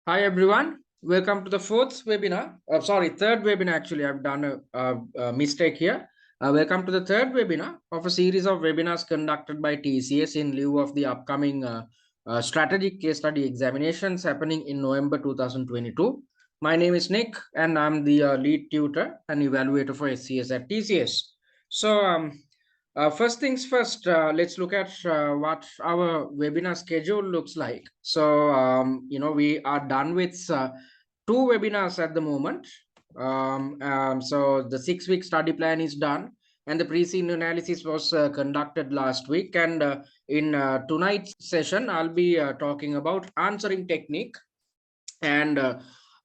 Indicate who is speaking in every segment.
Speaker 1: Hi everyone, welcome to the third webinar. Actually, I've done a mistake here. Welcome to the third webinar of a series of webinars conducted by TCS in lieu of the upcoming strategic case study examinations happening in November 2022. My name is Nick and I'm the lead tutor and evaluator for SCS at TCS. First things first, let's look at what our webinar schedule looks like. We are done with two webinars at the moment. So the 6-week study plan is done and the pre-scene analysis was conducted last week. And in tonight's session, I'll be talking about answering technique. And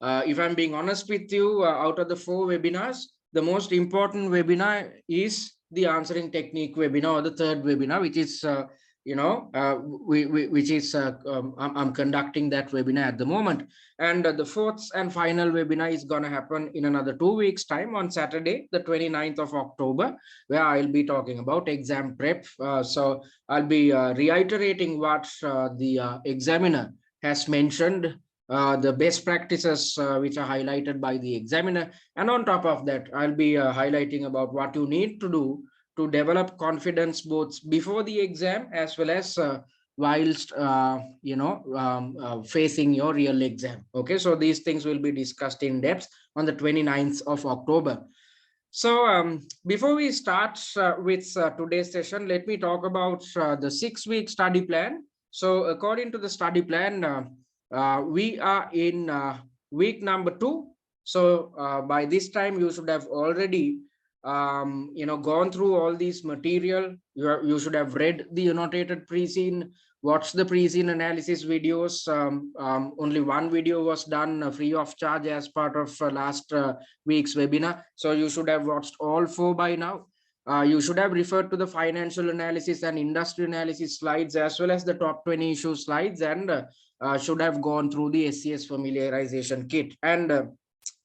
Speaker 1: if I'm being honest with you, out of the 4 webinars, the most important webinar is the answering technique webinar, or the third webinar, which is I'm conducting that webinar at the moment. And the fourth and final webinar is going to happen in another 2 weeks time on Saturday, the 29th of October, where I'll be talking about exam prep. So I'll be reiterating what the examiner has mentioned, the best practices which are highlighted by the examiner. And on top of that, I'll be highlighting about what you need to do to develop confidence both before the exam as well as whilst facing your real exam. Okay, so these things will be discussed in depth on the 29th of October. So before we start with today's session, let me talk about the 6-week study plan. So according to the study plan, we are in week number 2. So by this time you should have already gone through all these material. You should have read the annotated pre-scene, watched the pre-scene analysis videos. Only one video was done free of charge as part of last week's webinar. So you should have watched all 4 by now. You should have referred to the financial analysis and industry analysis slides as well as the top 20 issue slides, and should have gone through the SCS familiarization kit. And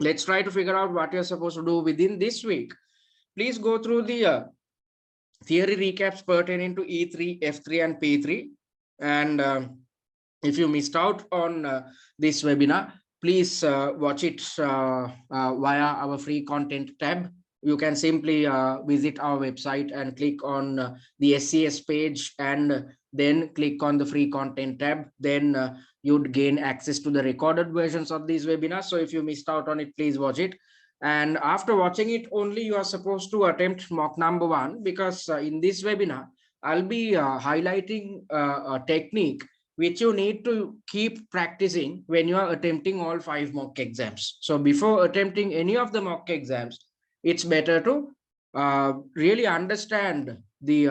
Speaker 1: let's try to figure out what you're supposed to do within this week. Please go through the theory recaps pertaining to E3, F3 and P3. And if you missed out on this webinar, please watch it via our free content tab. You can simply visit our website and click on the SCS page and then click on the free content tab. Then you'd gain access to the recorded versions of these webinars. So if you missed out on it, please watch it. And after watching it only, you are supposed to attempt mock number 1, because in this webinar, I'll be highlighting a technique which you need to keep practicing when you are attempting all 5 mock exams. So before attempting any of the mock exams, it's better to really understand the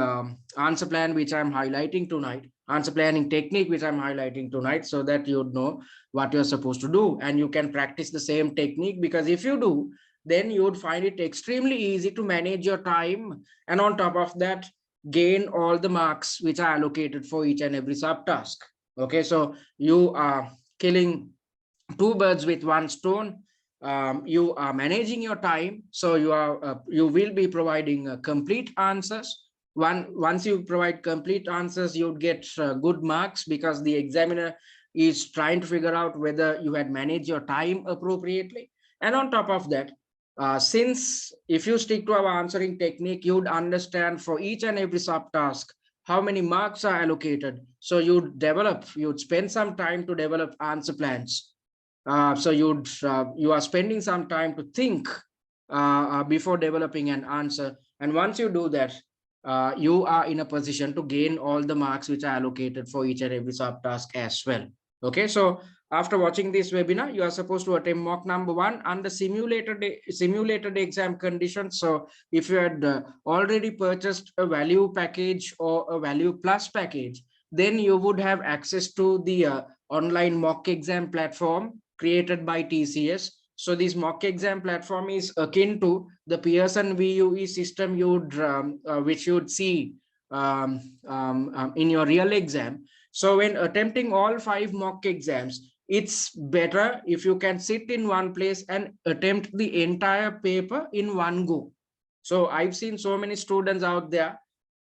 Speaker 1: answer plan which I'm highlighting tonight, answer planning technique which I'm highlighting tonight, so that you'd know what you're supposed to do and you can practice the same technique. Because if you do, then you would find it extremely easy to manage your time, and on top of that, gain all the marks which are allocated for each and every subtask. Okay, so you are killing 2 birds with 1 stone. You are managing your time, so you will be providing complete answers. Once you provide complete answers, you get good marks, because the examiner is trying to figure out whether you had managed your time appropriately. And on top of that, since if you stick to our answering technique, you'd understand for each and every subtask how many marks are allocated. So you'd spend some time to develop answer plans. So you are spending some time to think before developing an answer. And once you do that, you are in a position to gain all the marks which are allocated for each and every subtask as well. Okay, so after watching this webinar, you are supposed to attempt mock number 1 under simulated exam conditions. So if you had already purchased a value package or a value plus package, then you would have access to the online mock exam platform created by TCS. So this mock exam platform is akin to the Pearson VUE system which you'd see in your real exam. So when attempting all 5 mock exams, it's better if you can sit in one place and attempt the entire paper in one go. So I've seen so many students out there,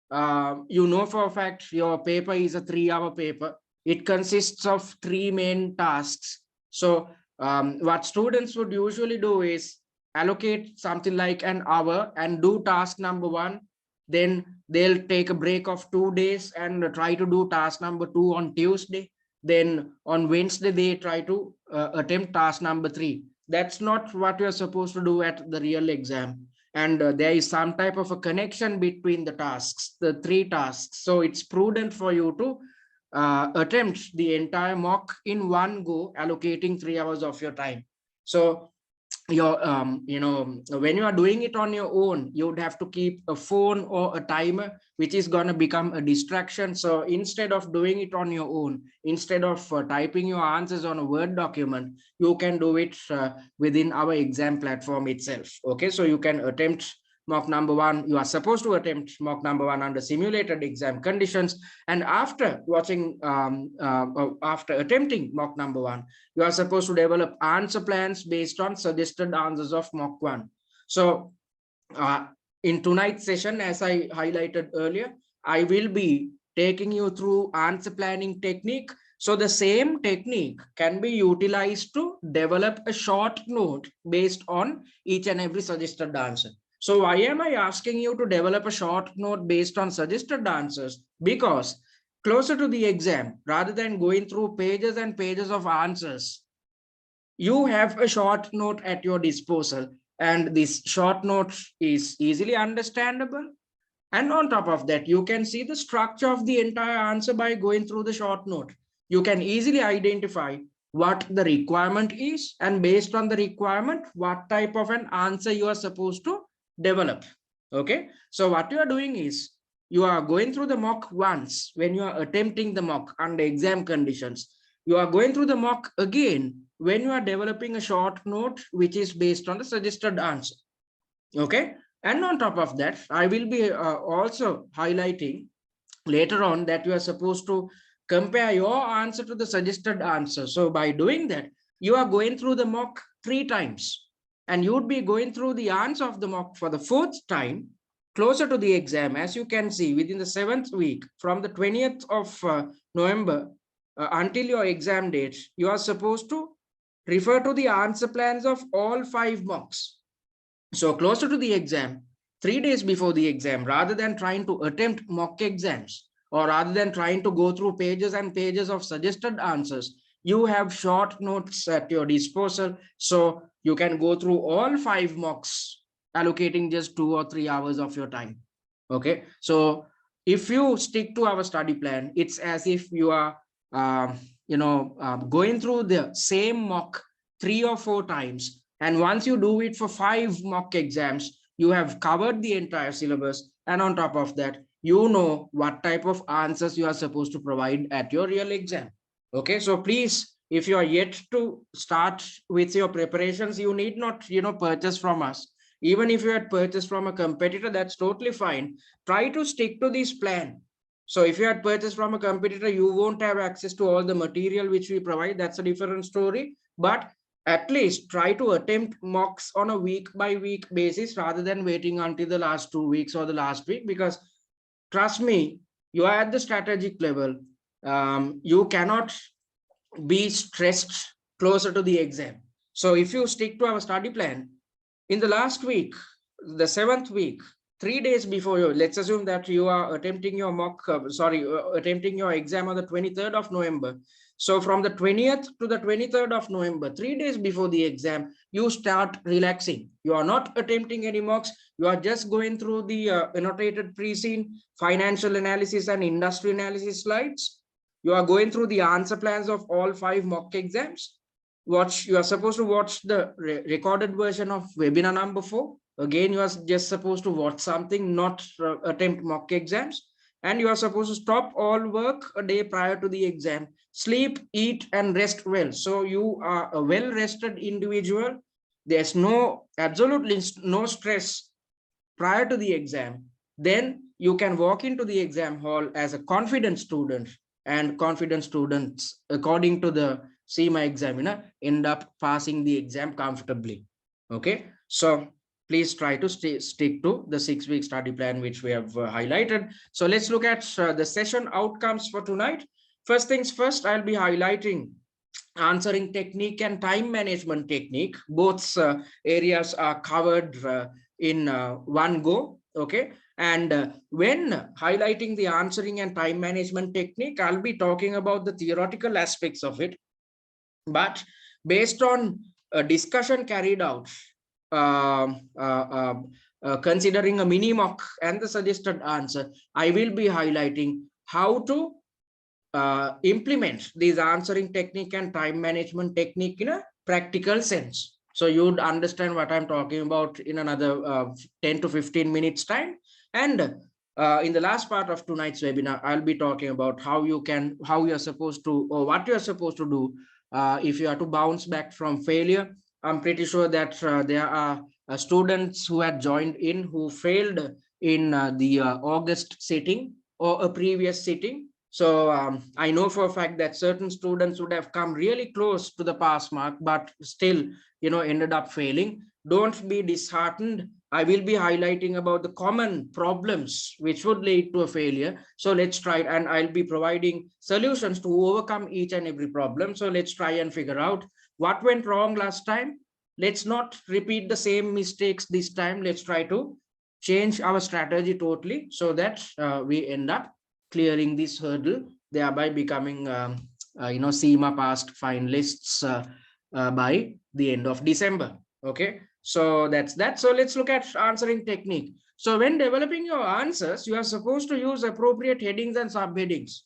Speaker 1: for a fact your paper is a 3-hour paper. It consists of 3 main tasks. So what students would usually do is allocate something like an hour and do task number 1. Then they'll take a break of 2 days and try to do task number 2 on Tuesday. Then on Wednesday, they try to attempt task number 3. That's not what you're supposed to do at the real exam. And there is some type of a connection between the tasks, the 3 tasks. So it's prudent for you to attempt the entire mock in one go, allocating 3 hours of your time. So your when you are doing it on your own, you would have to keep a phone or a timer, which is going to become a distraction. So instead of doing it on your own, instead of typing your answers on a Word document, you can do it within our exam platform itself. Okay, so you can attempt mock number 1. You are supposed to attempt mock number 1 under simulated exam conditions, and after watching after attempting mock number 1, you are supposed to develop answer plans based on suggested answers of mock 1. So in tonight's session, as I highlighted earlier, I will be taking you through answer planning technique. So the same technique can be utilized to develop a short note based on each and every suggested answer. So why am I asking you to develop a short note based on suggested answers? Because closer to the exam, rather than going through pages and pages of answers, you have a short note at your disposal, and this short note is easily understandable. And on top of that, you can see the structure of the entire answer by going through the short note. You can easily identify what the requirement is, and based on the requirement, what type of an answer you are supposed to develop. Okay, so what you are doing is you are going through the mock once when you are attempting the mock under exam conditions. You are going through the mock again when you are developing a short note which is based on the suggested answer. Okay, and on top of that, I will be also highlighting later on that you are supposed to compare your answer to the suggested answer. So by doing that, you are going through the mock 3 times, and you would be going through the answer of the mock for the 4th time closer to the exam. As you can see, within the 7th week, from the 20th of November until your exam date, you are supposed to refer to the answer plans of all 5 mocks. So closer to the exam, 3 days before the exam, rather than trying to attempt mock exams, or rather than trying to go through pages and pages of suggested answers, you have short notes at your disposal. So you can go through all 5 mocks, allocating just 2 or 3 hours of your time. Okay, so if you stick to our study plan, it's as if you are going through the same mock 3 or 4 times, and once you do it for 5 mock exams, you have covered the entire syllabus. And on top of that, you know what type of answers you are supposed to provide at your real exam. Okay, so please, if you are yet to start with your preparations, you need not purchase from us. Even if you had purchased from a competitor, that's totally fine. Try to stick to this plan. So if you had purchased from a competitor, you won't have access to all the material which we provide. That's a different story. But at least try to attempt mocks on a week by week basis, rather than waiting until the last 2 weeks or the last week, because trust me, you are at the strategic level. You cannot be stressed closer to the exam. So if you stick to our study plan, in the last week, the 7th week, 3 days before you, let's assume that you are attempting your attempting your exam on the 23rd of November. So from the 20th to the 23rd of November, 3 days before the exam, you start relaxing. You are not attempting any mocks. You are just going through the annotated pre-seen, financial analysis and industry analysis slides. You are going through the answer plans of all 5 mock exams. You are supposed to watch the recorded version of webinar number 4. Again, you are just supposed to watch something, not attempt mock exams. And you are supposed to stop all work a day prior to the exam. Sleep, eat, and rest well. So you are a well-rested individual. There's absolutely no stress prior to the exam. Then you can walk into the exam hall as a confident student, and confident students, according to the CIMA examiner, end up passing the exam comfortably. Okay, so please try to stick to the 6-week study plan which we have highlighted. So let's look at the session outcomes for tonight. First things first, I'll be highlighting answering technique and time management technique. Both areas are covered in one go. Okay. And when highlighting the answering and time management technique, I'll be talking about the theoretical aspects of it. But based on a discussion carried out, uh, uh, considering a mini mock and the suggested answer, I will be highlighting how to implement these answering technique and time management technique in a practical sense. So you'd understand what I'm talking about in another 10 to 15 minutes time. And in the last part of tonight's webinar, I'll be talking about how you're supposed to, or what you're supposed to do if you are to bounce back from failure. I'm pretty sure that there are students who had joined in who failed in the August sitting or a previous sitting. So I know for a fact that certain students would have come really close to the pass mark, but still, ended up failing. Don't be disheartened. I will be highlighting about the common problems which would lead to a failure. So let's try, and I'll be providing solutions to overcome each and every problem. So let's try and figure out what went wrong last time. Let's not repeat the same mistakes this time. Let's try to change our strategy totally so that we end up clearing this hurdle, thereby becoming CIMA past finalists by the end of December. Okay, so that's that. So let's look at answering technique. So when developing your answers, you are supposed to use appropriate headings and subheadings.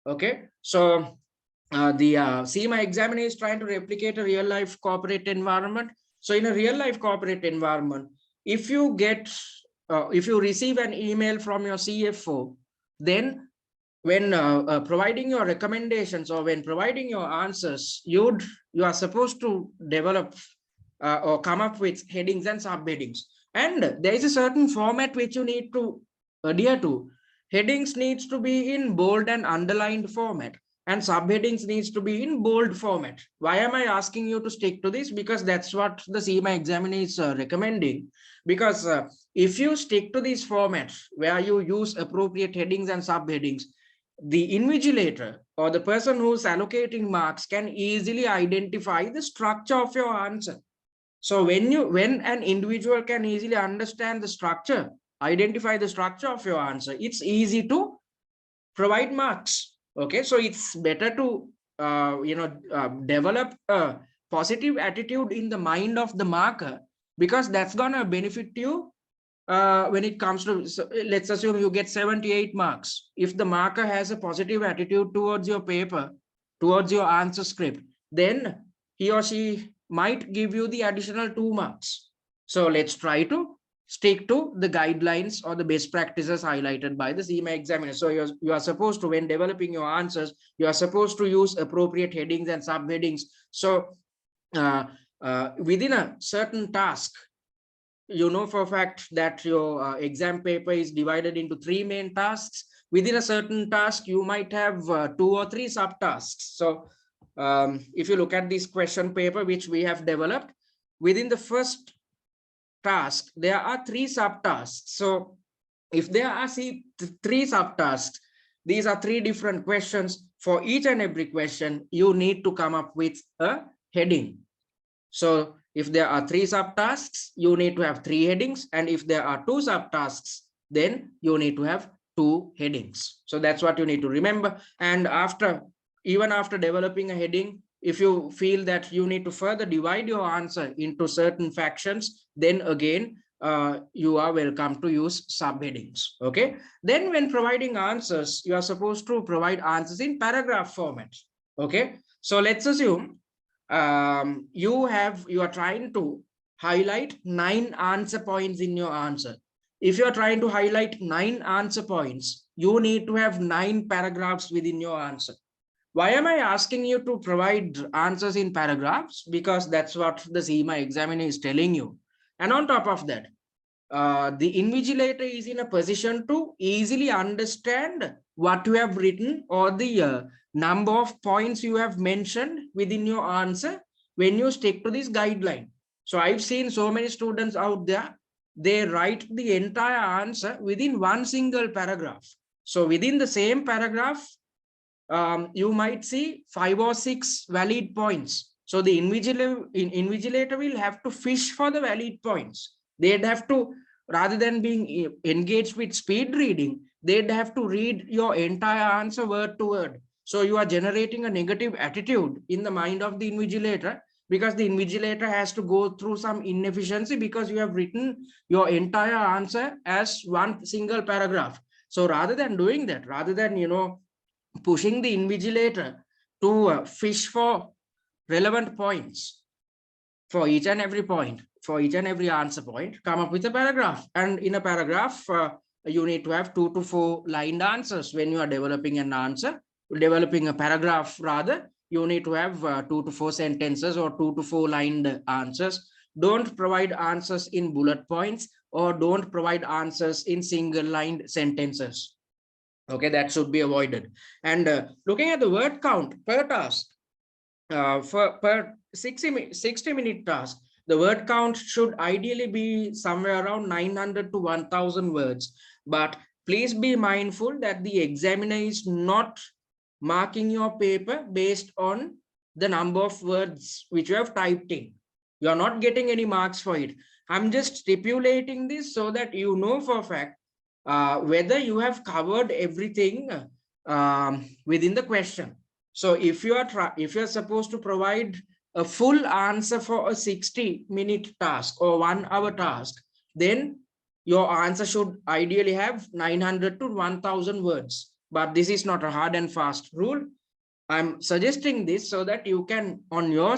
Speaker 1: Okay, so the CIMA examiner is trying to replicate a real life corporate environment. So in a real life corporate environment, if you receive an email from your CFO, then when providing your recommendations or when providing your answers, you are supposed to develop or come up with headings and subheadings. And there is a certain format which you need to adhere to. Headings needs to be in bold and underlined format, and subheadings needs to be in bold format. Why am I asking you to stick to this? Because that's what the CIMA examiner is recommending. Because if you stick to these formats where you use appropriate headings and subheadings, the invigilator or the person who's allocating marks can easily identify the structure of your answer. So when an individual can easily understand the structure, identify the structure of your answer, it's easy to provide marks. Okay, so it's better to develop a positive attitude in the mind of the marker, because that's gonna benefit you when it comes to, so let's assume you get 78 marks. If the marker has a positive attitude towards your paper, towards your answer script, then he or she might give you the additional 2 marks. So let's try to stick to the guidelines or the best practices highlighted by the CIMA examiner. So you are supposed to, when developing your answers, you are supposed to use appropriate headings and subheadings. So within a certain task, you know for a fact that your exam paper is divided into 3 main tasks. Within a certain task, you might have 2 or 3 subtasks. So if you look at this question paper which we have developed, within the first task, there are 3 subtasks. So if there are 3 subtasks, these are 3 different questions. For each and every question, you need to come up with a heading. So if there are 3 subtasks, you need to have 3 headings. And if there are 2 subtasks, then you need to have 2 headings. So that's what you need to remember. And even after developing a heading, if you feel that you need to further divide your answer into certain factions, then again, you are welcome to use subheadings. Okay. Then when providing answers, you are supposed to provide answers in paragraph format. Okay. So let's assume you are trying to highlight 9 answer points in your answer. If you are trying to highlight 9 answer points, you need to have 9 paragraphs within your answer. Why am I asking you to provide answers in paragraphs? Because that's what the CIMA examiner is telling you. And on top of that, the invigilator is in a position to easily understand what you have written or the number of points you have mentioned within your answer when you stick to this guideline. So I've seen so many students out there, they write the entire answer within one single paragraph. So within the same paragraph, you might see 5 or 6 valid points. So the invigilator will have to fish for the valid points. They'd have to, rather than being engaged with speed reading, they'd have to read your entire answer word to word. So you are generating a negative attitude in the mind of the invigilator, because the invigilator has to go through some inefficiency because you have written your entire answer as one single paragraph. So rather than doing that, rather than, pushing the invigilator to fish for relevant points for each and every point, for each and every answer point, come up with a paragraph. And in a paragraph, you need to have 2 to 4 lined answers. When you are developing an answer, developing a paragraph rather, you need to have 2 to 4 sentences or 2 to 4 lined answers. Don't provide answers in bullet points, or don't provide answers in single lined sentences. Okay, that should be avoided. And looking at the word count per task, for per 60-minute task, the word count should ideally be somewhere around 900 to 1000 words. But please be mindful that the examiner is not marking your paper based on the number of words which you have typed in. You are not getting any marks for it. I'm just stipulating this so that you know for a fact whether you have covered everything within the question. So if you are supposed to provide a full answer for a 60-minute task or 1 hour task, then your answer should ideally have 900 to 1000 words. But this is not a hard and fast rule. I'm suggesting this so that you can on your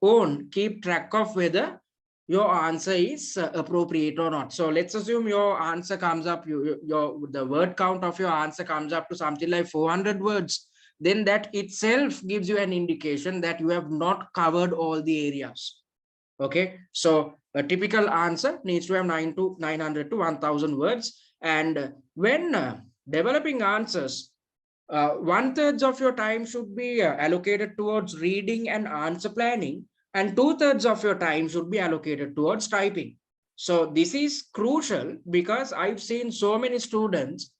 Speaker 1: own keep track of whether your answer is appropriate or not. So let's assume your answer comes up, the word count of your answer comes up to something like 400 words. Then that itself gives you an indication that you have not covered all the areas. Okay, so a typical answer needs to have 900 to 1000 words. And when developing answers, 1/3 of your time should be allocated towards reading and answer planning, and 2/3 of your time should be allocated towards typing. So this is crucial because I've seen so many students,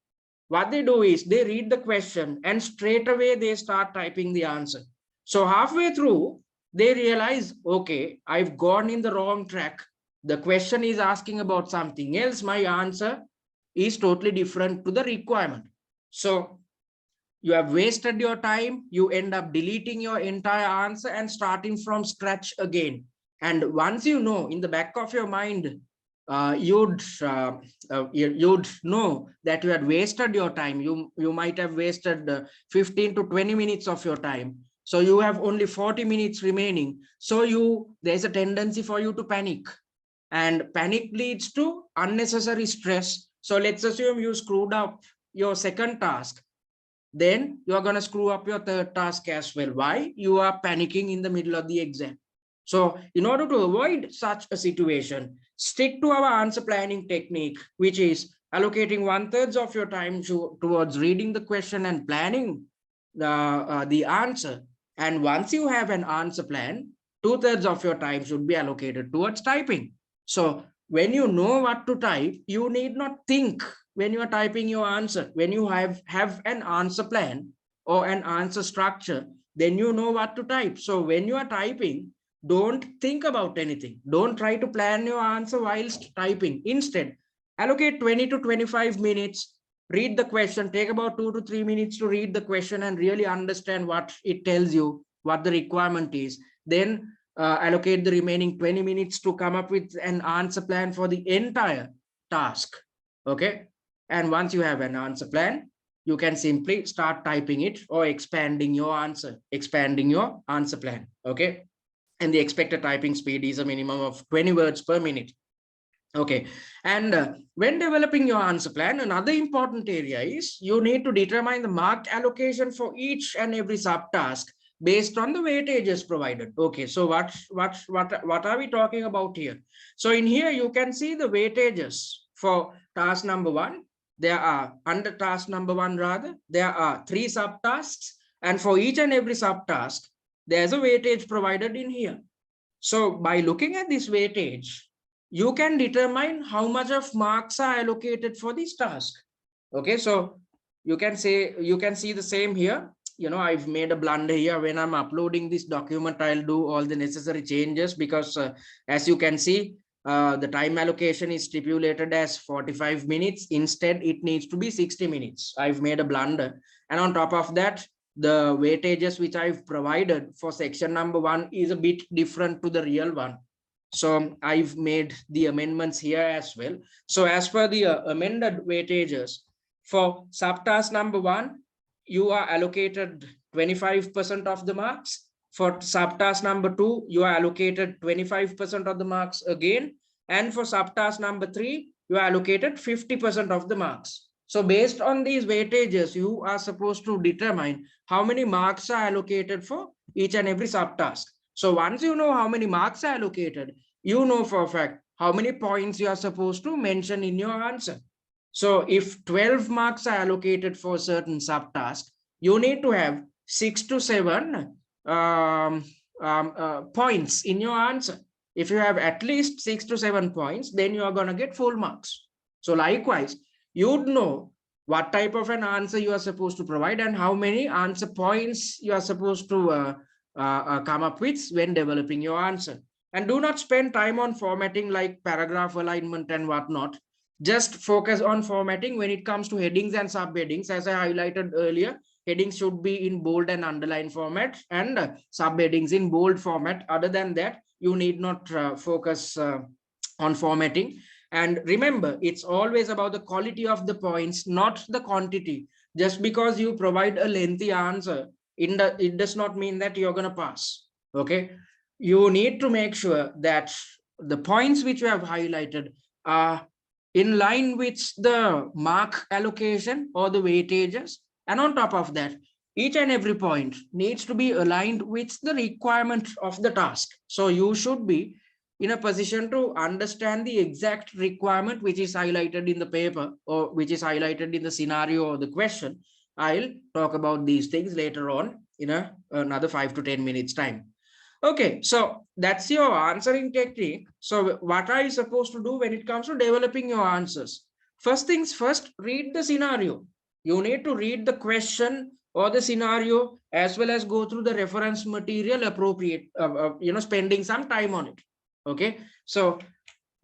Speaker 1: what they do is they read the question and straight away they start typing the answer. So halfway through, they realize, okay, I've gone in the wrong track. The question is asking about something else. My answer is totally different to the requirement. So you have wasted your time. You end up deleting your entire answer and starting from scratch again. And once you know in the back of your mind, you'd know that you had wasted your time. You might have wasted 15 to 20 minutes of your time. So you have only 40 minutes remaining. So there's a tendency for you to panic, and panic leads to unnecessary stress. So let's assume you screwed up your second task. Then you are going to screw up your third task as well. Why? You are panicking in the middle of the exam. So in order to avoid such a situation, stick to our answer planning technique, which is allocating 1/3 of your time towards reading the question and planning the answer. And once you have an answer plan, 2/3 of your time should be allocated towards typing. So when you know what to type, you need not think when you are typing your answer. When you have an answer plan or an answer structure, then you know what to type. So when you are typing, don't think about anything. Don't try to plan your answer whilst typing. Instead, allocate 20 to 25 minutes, read the question, take about 2 to 3 minutes to read the question and really understand what it tells you, what the requirement is. Then allocate the remaining 20 minutes to come up with an answer plan for the entire task. Okay. And once you have an answer plan, you can simply start typing it or expanding your answer plan. Okay. And the expected typing speed is a minimum of 20 words per minute. Okay. And when developing your answer plan, another important area is you need to determine the marked allocation for each and every subtask based on the weightages provided. Okay, so what are we talking about here? So in here you can see the weightages for task number 1. There are under task number 1 rather, there are 3 subtasks, and for each and every subtask there's a weightage provided in here. So by looking at this weightage, you can determine how much of marks are allocated for this task. Okay, so you can see the same here. I've made a blunder here. When I'm uploading this document, I'll do all the necessary changes because as you can see, the time allocation is stipulated as 45 minutes. Instead, it needs to be 60 minutes. I've made a blunder. And on top of that, the weightages which I've provided for section number 1 is a bit different to the real one. So I've made the amendments here as well. So as per the amended weightages, for subtask number 1, you are allocated 25% of the marks. For subtask number 2, you are allocated 25% of the marks again. And for subtask number 3, you are allocated 50% of the marks. So based on these weightages, you are supposed to determine how many marks are allocated for each and every subtask. So once you know how many marks are allocated, you know for a fact how many points you are supposed to mention in your answer. So if 12 marks are allocated for a certain subtask, you need to have 6 to 7 points in your answer. If you have at least 6 to 7 points, then you are going to get full marks. So likewise, you'd know what type of an answer you are supposed to provide and how many answer points you are supposed to come up with when developing your answer. And do not spend time on formatting like paragraph alignment and whatnot. Just focus on formatting when it comes to headings and subheadings. As I highlighted earlier, headings should be in bold and underline format and subheadings in bold format. Other than that, you need not focus on formatting. And remember, it's always about the quality of the points, not the quantity. Just because you provide a lengthy answer, it does not mean that you're going to pass. Okay. You need to make sure that the points which you have highlighted are in line with the mark allocation or the weightages. And on top of that, each and every point needs to be aligned with the requirement of the task. So you should be in a position to understand the exact requirement which is highlighted in the paper or which is highlighted in the scenario or the question. I'll talk about these things later on in another 5 to 10 minutes time. Okay, so that's your answering technique. So what are you supposed to do when it comes to developing your answers? First things first, read the scenario. You need to read the question or the scenario as well as go through the reference material appropriate, spending some time on it. Okay, so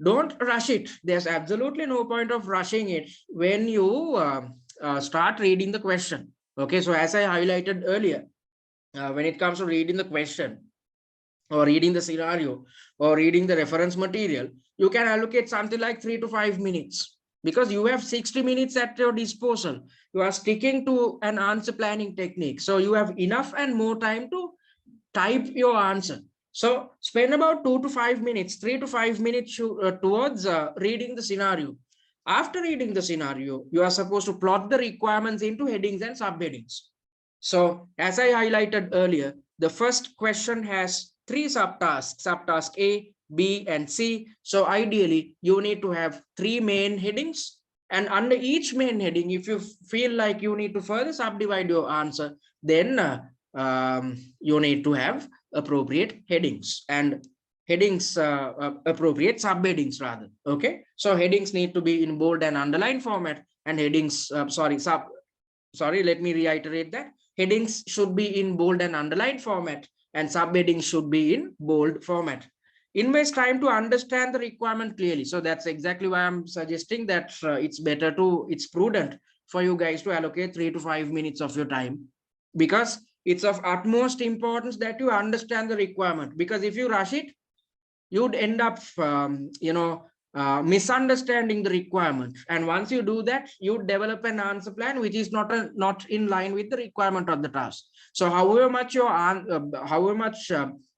Speaker 1: don't rush it. There's absolutely no point of rushing it when you start reading the question. Okay, so as I highlighted earlier, when it comes to reading the question or reading the scenario or reading the reference material, you can allocate something like 3 to 5 minutes because you have 60 minutes at your disposal. You are sticking to an answer planning technique. So you have enough and more time to type your answer. So spend about 2 to 5 minutes, 3 to 5 minutes towards reading the scenario. After reading the scenario, you are supposed to plot the requirements into headings and subheadings. So as I highlighted earlier, the first question has 3 subtasks, subtask A, B, and C. So ideally, you need to have 3 main headings. And under each main heading, if you feel like you need to further subdivide your answer, then you need to have appropriate headings and headings, appropriate subheadings rather. Okay, so headings need to be in bold and underline format, and headings, let me reiterate that headings should be in bold and underline format, and subheadings should be in bold format. Invest time to understand the requirement clearly. So that's exactly why I'm suggesting that it's prudent for you guys to allocate 3 to 5 minutes of your time, because it's of utmost importance that you understand the requirement. Because if you rush it, you'd end up misunderstanding the requirement, and once you do that, you develop an answer plan which is not in line with the requirement of the task. So however much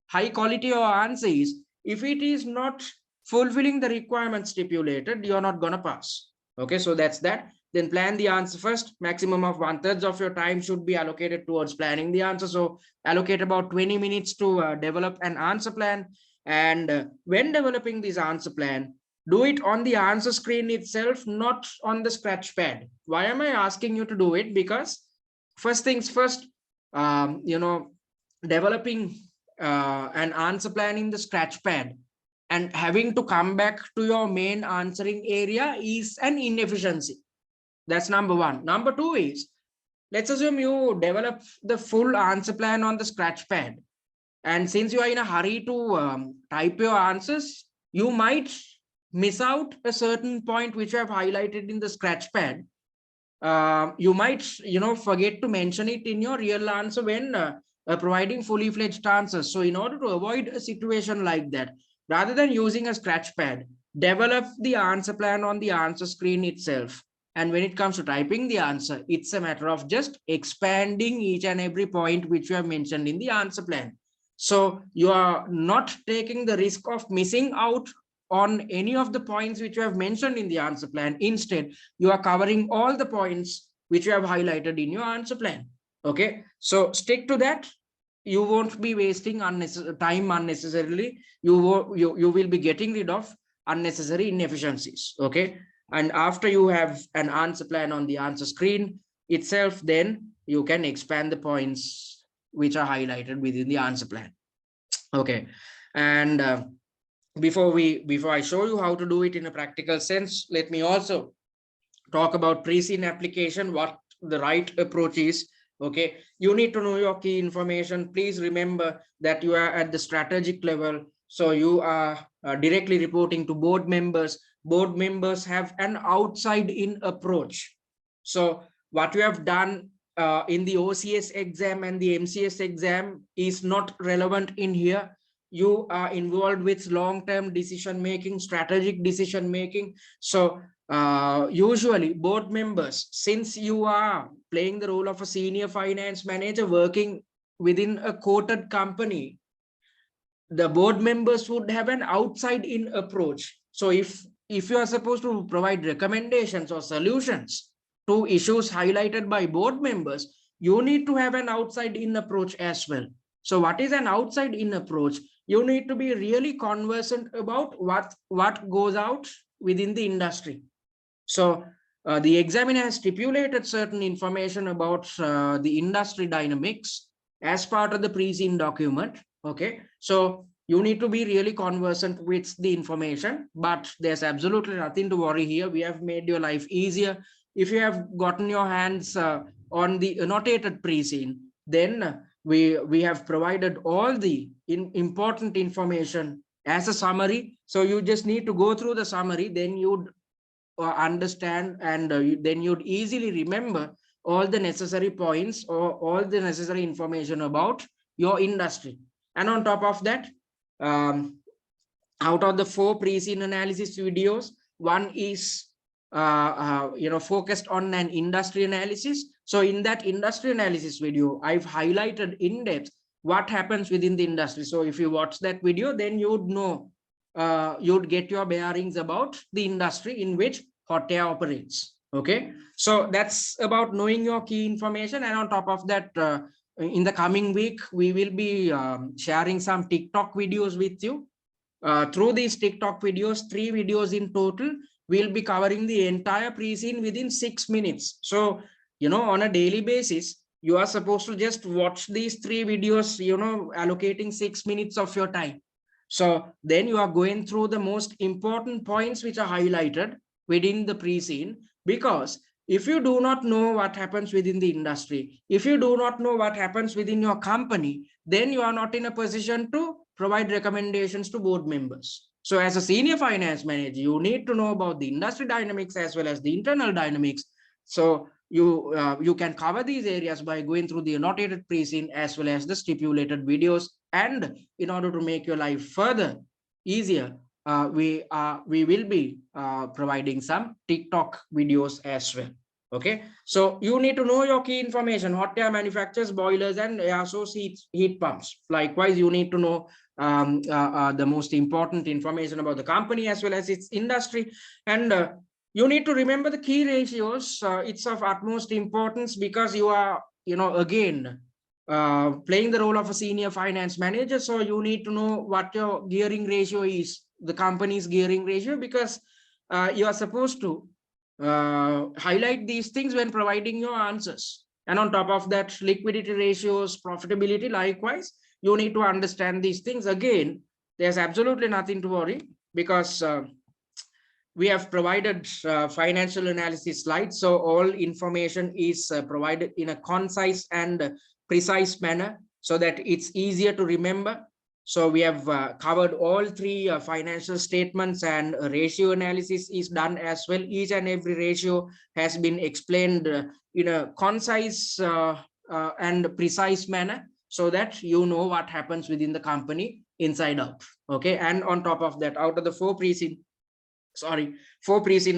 Speaker 1: high quality your answer is, if it is not fulfilling the requirement stipulated, you're not going to pass. Okay, so that's that. Then plan the answer first. Maximum of 1/3 of your time should be allocated towards planning the answer. So allocate about 20 minutes to develop an answer plan. And when developing this answer plan, do it on the answer screen itself, not on the scratch pad. Why am I asking you to do it? Because first things first, developing an answer plan in the scratch pad and having to come back to your main answering area is an inefficiency. That's number one. Number two is, let's assume you develop the full answer plan on the scratch pad. And since you are in a hurry to type your answers, you might miss out a certain point which I have highlighted in the scratch pad. You might, forget to mention it in your real answer when providing fully fledged answers. So in order to avoid a situation like that, rather than using a scratch pad, develop the answer plan on the answer screen itself. And when it comes to typing the answer, it's a matter of just expanding each and every point which you have mentioned in the answer plan. So you are not taking the risk of missing out on any of the points which you have mentioned in the answer plan. Instead, you are covering all the points which you have highlighted in your answer plan. Okay, so stick to that. You won't be wasting time unnecessarily. You will be getting rid of unnecessary inefficiencies. Okay, and after you have an answer plan on the answer screen itself, then you can expand the points which are highlighted within the answer plan. Okay, and before I show you how to do it in a practical sense, let me also talk about pre-scene application, what the right approach is. Okay, you need to know your key information. Please remember that you are at the strategic level, so you are directly reporting to board members. Board members have an outside in approach. So what you have done in the OCS exam and the MCS exam is not relevant in here. You are involved with long-term decision making, strategic decision making. So usually board members, since you are playing the role of a senior finance manager working within a quoted company, the board members would have an outside in approach. So if you are supposed to provide recommendations or solutions to issues highlighted by board members, you need to have an outside in approach as well. So what is an outside in approach? You need to be really conversant about what goes out within the industry. So the examiner has stipulated certain information about the industry dynamics as part of the pre-scene document. Okay, so you need to be really conversant with the information, but there's absolutely nothing to worry here. We have made your life easier. If you have gotten your hands on the annotated pre-scene, then we have provided all the important information as a summary. So you just need to go through the summary, then you'd understand, and then you'd easily remember all the necessary points or all the necessary information about your industry. And on top of that, out of the 4 pre-scene analysis videos, one is focused on an industry analysis. So in that industry analysis video, I've highlighted in depth what happens within the industry. So if you watch that video, then you'd know, you'd get your bearings about the industry in which Hottayr operates. Okay, so that's about knowing your key information. And on top of that, in the coming week, we will be sharing some TikTok videos with you. Through these TikTok videos, 3 videos in total, we'll be covering the entire pre-scene within 6 minutes. So, on a daily basis, you are supposed to just watch these 3 videos, allocating 6 minutes of your time. So then you are going through the most important points which are highlighted within the pre-scene, because if you do not know what happens within the industry, if you do not know what happens within your company, then you are not in a position to provide recommendations to board members. So as a senior finance manager, you need to know about the industry dynamics as well as the internal dynamics. So you can cover these areas by going through the annotated pre-scene as well as the stipulated videos. And in order to make your life further easier, we will be providing some TikTok videos as well. Okay, so you need to know your key information. Hottayr manufactures boilers and air source heat pumps. Likewise, you need to know the most important information about the company as well as its industry. And you need to remember the key ratios. It's of utmost importance because you are, again, playing the role of a senior finance manager. So you need to know what your gearing ratio is, the company's gearing ratio, because you are supposed to highlight these things when providing your answers. And on top of that, liquidity ratios, profitability, likewise, you need to understand these things. Again, there's absolutely nothing to worry, because we have provided financial analysis slides. So all information is provided in a concise and precise manner so that it's easier to remember. So we have covered all three financial statements, and a ratio analysis is done as well. Each and every ratio has been explained in a concise and precise manner so that you know what happens within the company inside out. Okay. And on top of that, out of the four pre-scene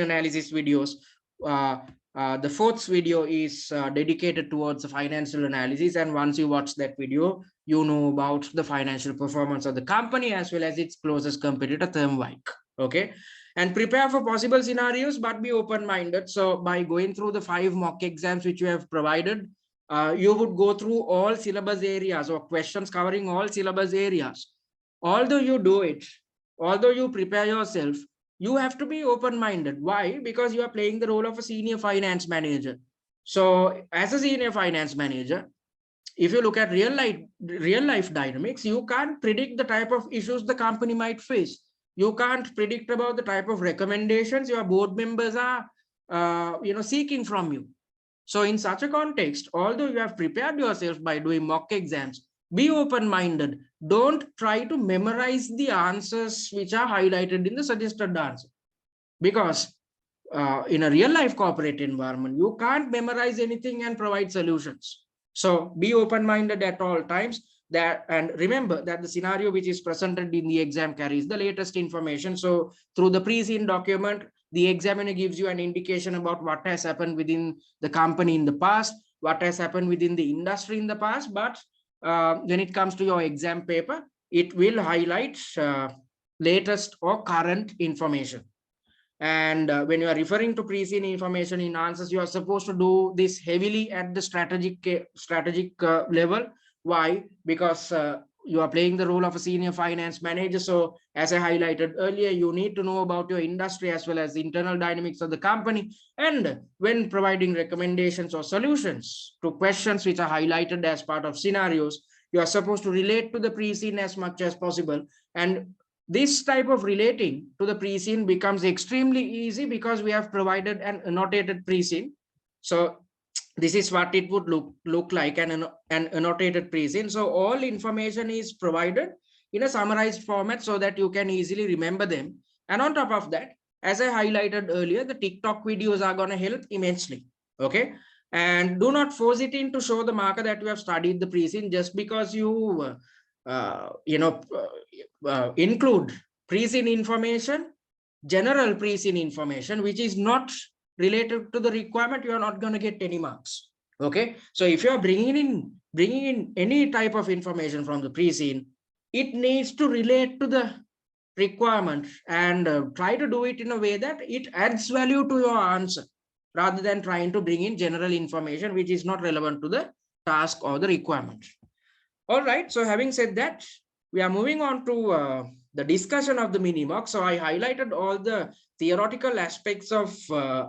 Speaker 1: analysis videos, the fourth video is dedicated towards the financial analysis. And once you watch that video, you know about the financial performance of the company as well as its closest competitor, Thermwike. Okay. And prepare for possible scenarios, but be open-minded. So by going through the 5 mock exams which you have provided, you would go through all syllabus areas or questions covering all syllabus areas. Although you do it, although you prepare yourself, you have to be open-minded. Why? Because you are playing the role of a senior finance manager. So as a senior finance manager, if you look at real life dynamics, you can't predict the type of issues the company might face. You can't predict about the type of recommendations your board members are seeking from you. So in such a context, although you have prepared yourself by doing mock exams, be open-minded. Don't try to memorize the answers which are highlighted in the suggested answer. Because in a real-life corporate environment, you can't memorize anything and provide solutions. So be open-minded at all times. And remember that the scenario which is presented in the exam carries the latest information. So through the pre-scene document, the examiner gives you an indication about what has happened within the company in the past, what has happened within the industry in the past. But when it comes to your exam paper, it will highlight latest or current information. And when you are referring to pre-scene information in answers, you are supposed to do this heavily at the strategic level. Why? Because you are playing the role of a senior finance manager. So as I highlighted earlier, you need to know about your industry as well as the internal dynamics of the company. And when providing recommendations or solutions to questions which are highlighted as part of scenarios, you are supposed to relate to the pre-scene as much as possible. And this type of relating to the pre-scene becomes extremely easy because we have provided an annotated pre-scene. So this is what it would look like, an annotated pre-scene. So all information is provided in a summarized format so that you can easily remember them. And on top of that, as I highlighted earlier, the TikTok videos are going to help immensely. Okay. And do not force it in to show the marker that you have studied the pre-scene just because you include pre-scene information, general pre-scene information, which is not related to the requirement. You are not going to get any marks. Okay. So if you are bringing in any type of information from the pre-scene, it needs to relate to the requirement and try to do it in a way that it adds value to your answer rather than trying to bring in general information which is not relevant to the task or the requirement. All right. So having said that, we are moving on to the discussion of the mini mock. So I highlighted all the theoretical aspects of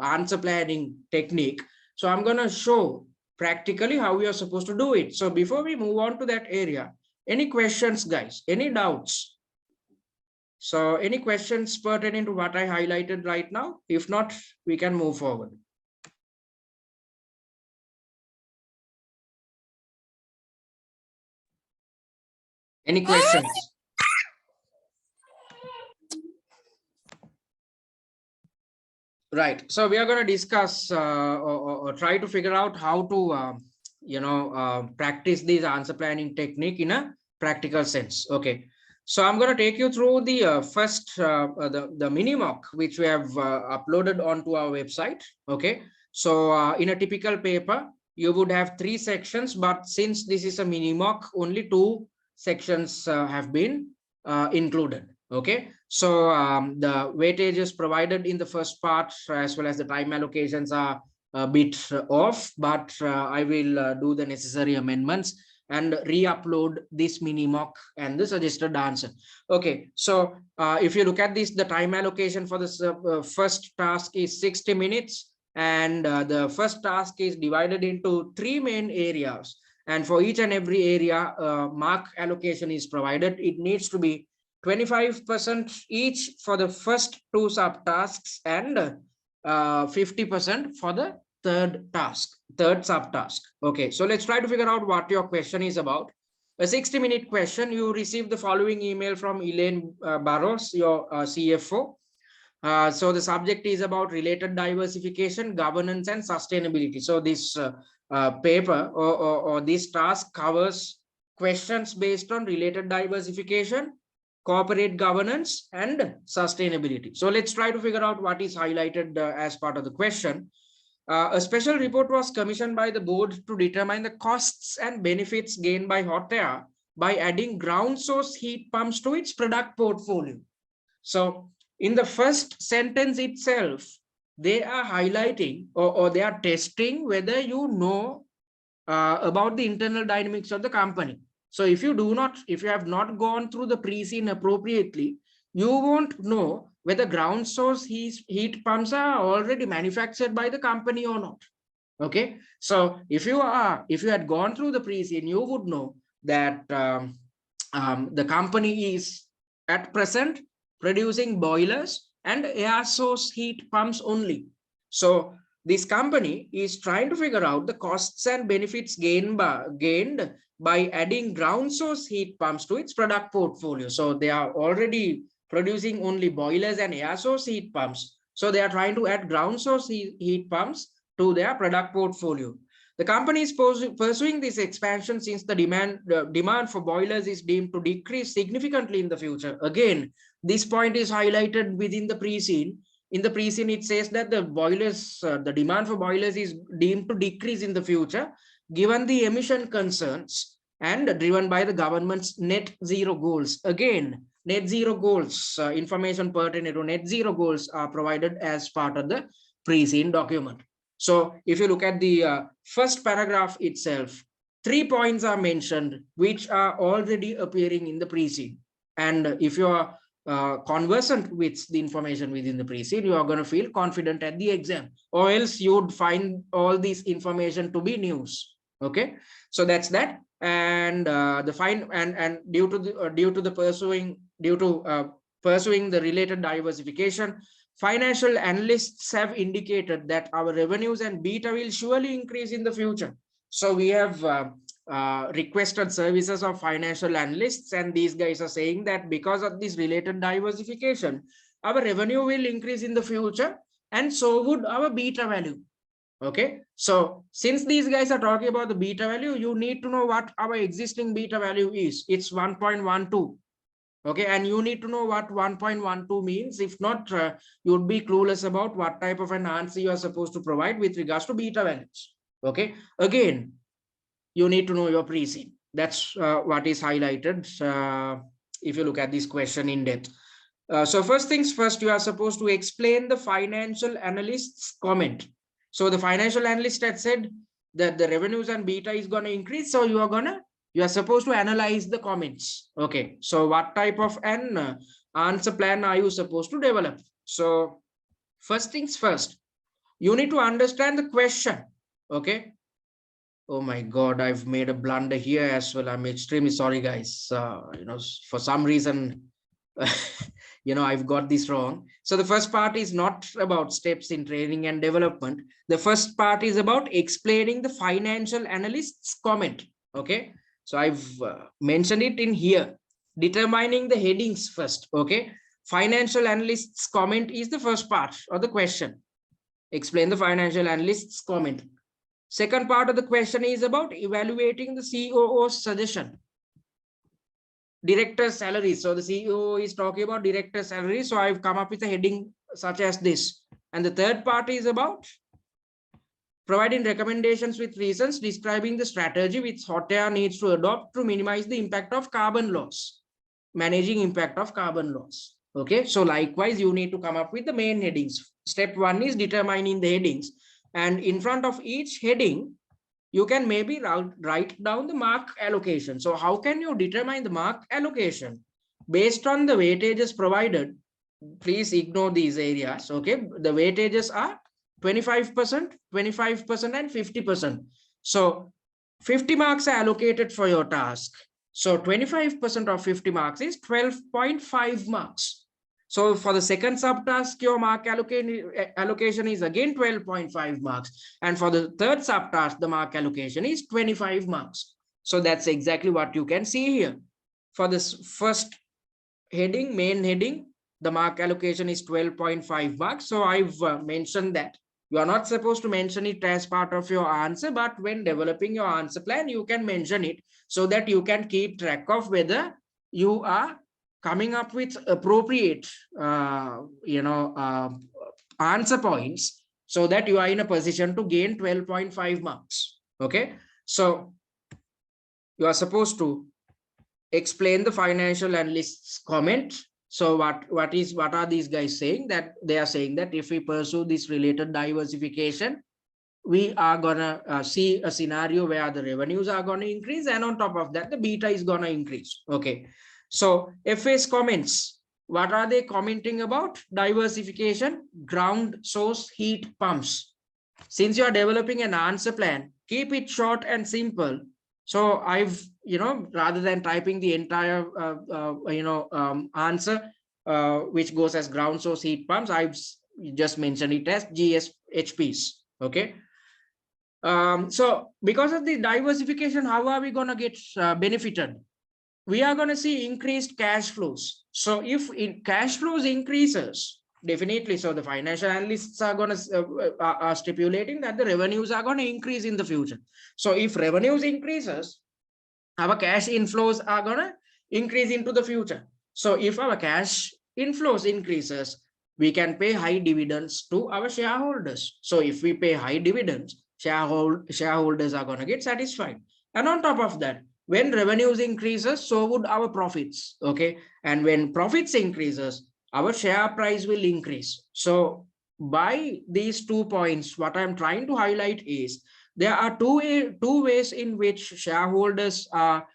Speaker 1: answer planning technique. So I'm going to show practically how we are supposed to do it. So before we move on to that area, any questions, guys? Any doubts? So any questions pertaining to what I highlighted right now? If not, we can move forward. Any questions? Right. So we are going to discuss or try to figure out how to, practice this answer planning technique in a practical sense. Okay. So I'm going to take you through the first, the mini mock, which we have uploaded onto our website. Okay. So in a typical paper, you would have 3 sections, but since this is a mini mock, only 2 sections have been included. Okay. So the weightages provided in the first part as well as the time allocations are a bit off, but I will do the necessary amendments and re-upload this mini mock and the suggested answer. Okay, so if you look at this, the time allocation for this first task is 60 minutes, and the first task is divided into 3 main areas. And for each and every area, mark allocation is provided. It needs to be 25% each for the first two subtasks, and 50% for the third subtask. Okay, so let's try to figure out what your question is about. A 60-minute question. You receive the following email from Elaine Barros, your CFO. So the subject is about related diversification, governance, and sustainability. So this paper or this task covers questions based on related diversification, corporate governance, and sustainability. So let's try to figure out what is highlighted as part of the question. A special report was commissioned by the board to determine the costs and benefits gained by Hottayr by adding ground source heat pumps to its product portfolio. So in the first sentence itself, they are highlighting or they are testing whether you know about the internal dynamics of the company. So if you have not gone through the pre-scene appropriately, you won't know whether ground source heat pumps are already manufactured by the company or not. Okay, so if you had gone through the pre-scene, you would know that the company is at present producing boilers and air source heat pumps only. So this company is trying to figure out the costs and benefits gained by adding ground source heat pumps to its product portfolio. So they are already producing only boilers and air source heat pumps. So they are trying to add ground source heat pumps to their product portfolio. The company is pursuing this expansion since the demand for boilers is deemed to decrease significantly in the future. Again, this point is highlighted within the pre-scene. In the pre-scene, it says that the demand for boilers is deemed to decrease in the future, given the emission concerns and driven by the government's net zero goals. Again, net zero goals, information pertinent to net zero goals are provided as part of the pre-scene document. So if you look at the first paragraph itself, 3 points are mentioned, which are already appearing in the pre-scene. And if you are conversant with the information within the pre-scene, you are going to feel confident at the exam, or else you would find all this information to be news. Okay, so that's that. And due to pursuing the related diversification, financial analysts have indicated that our revenues and beta will surely increase in the future. So we have requested services of financial analysts, and these guys are saying that because of this related diversification, our revenue will increase in the future, and so would our beta value. Okay, so since these guys are talking about the beta value, you need to know what our existing beta value is. It's 1.12. Okay, and you need to know what 1.12 means. If not, you would be clueless about what type of an answer you are supposed to provide with regards to beta values. Okay, again, you need to know your pre-scene. That's what is highlighted if you look at this question in depth. So first things first, you are supposed to explain the financial analyst's comment. So the financial analyst had said that the revenues and beta is going to increase. So you are supposed to analyze the comments. Okay, so what type of an answer plan are you supposed to develop? So first things first, you need to understand the question. Okay. Oh my God, I've made a blunder here as well. I'm extremely sorry, guys. For some reason, I've got this wrong. So the first part is not about steps in training and development. The first part is about explaining the financial analyst's comment. Okay, so I've mentioned it in here. Determining the headings first. Okay, financial analyst's comment is the first part of the question. Explain the financial analyst's comment. Second part of the question is about evaluating the COO's suggestion. Director's salary. So the CEO is talking about director's salary. So I've come up with a heading such as this. And the third part is about providing recommendations with reasons describing the strategy which Hottayr needs to adopt to minimize the impact of carbon loss. Managing impact of carbon loss. Okay, so likewise, you need to come up with the main headings. Step 1 is determining the headings. And in front of each heading, you can maybe write down the mark allocation. So how can you determine the mark allocation? Based on the weightages provided, please ignore these areas. Okay, the weightages are 25%, 25%, and 50%. So 50 marks are allocated for your task. So 25% of 50 marks is 12.5 marks. So for the second subtask, your mark allocation is again 12.5 marks. And for the third subtask, the mark allocation is 25 marks. So that's exactly what you can see here. For this first heading, main heading, the mark allocation is 12.5 marks. So I've mentioned that you are not supposed to mention it as part of your answer, but when developing your answer plan, you can mention it so that you can keep track of whether you are coming up with appropriate, answer points so that you are in a position to gain 12.5 marks. Okay. So you are supposed to explain the financial analyst's comment. So what are these guys saying? That they are saying that if we pursue this related diversification, we are gonna see a scenario where the revenues are going to increase, and on top of that the beta is going to increase. Okay, so FA's comments, what are they commenting about? Diversification, ground source heat pumps. Since you are developing an answer plan, keep it short and simple. So I've, rather than typing the entire, answer, which goes as ground source heat pumps, I've just mentioned it as GSHPs. Okay. So because of the diversification, how are we going to get benefited? We are going to see increased cash flows. So if cash flows increases, definitely, so the financial analysts are going to are stipulating that the revenues are going to increase in the future. So if revenues increases, our cash inflows are going to increase into the future. So if our cash inflows increases, we can pay high dividends to our shareholders. So if we pay high dividends, shareholders are going to get satisfied. And on top of that, when revenues increases, so would our profits. Okay. And when profits increases, our share price will increase. So by these 2 points, what I'm trying to highlight is there are two ways in which shareholders are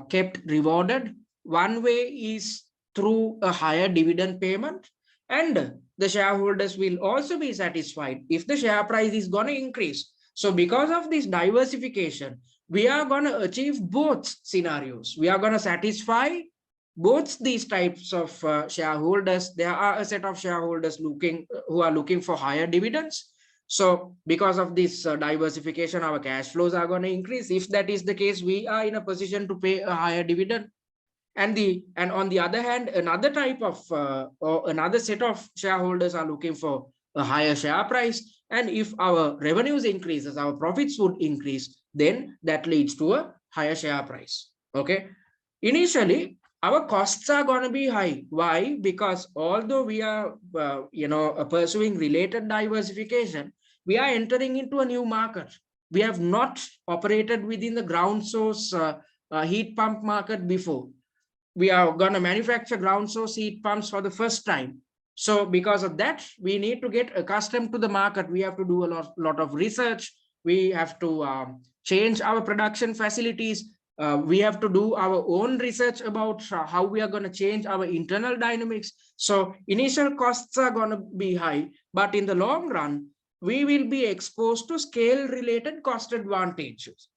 Speaker 1: kept rewarded. One way is through a higher dividend payment, and the shareholders will also be satisfied if the share price is going to increase. So because of this diversification, we are going to achieve both scenarios. We are going to satisfy both these types of shareholders. There are a set of shareholders who are looking for higher dividends. So because of this diversification, our cash flows are going to increase. If that is the case, we are in a position to pay a higher dividend. And on the other hand, another type of or another set of shareholders are looking for a higher share price. And if our revenues increases, our profits would increase, then that leads to a higher share price. Okay. Initially, our costs are going to be high. Why? Because although we are, pursuing related diversification, we are entering into a new market. We have not operated within the ground source heat pump market before. We are going to manufacture ground source heat pumps for the first time. So because of that, we need to get accustomed to the market. We have to do a lot of research. We have to change our production facilities. We have to do our own research about how we are going to change our internal dynamics. So initial costs are going to be high, but in the long run, we will be exposed to scale-related cost advantages.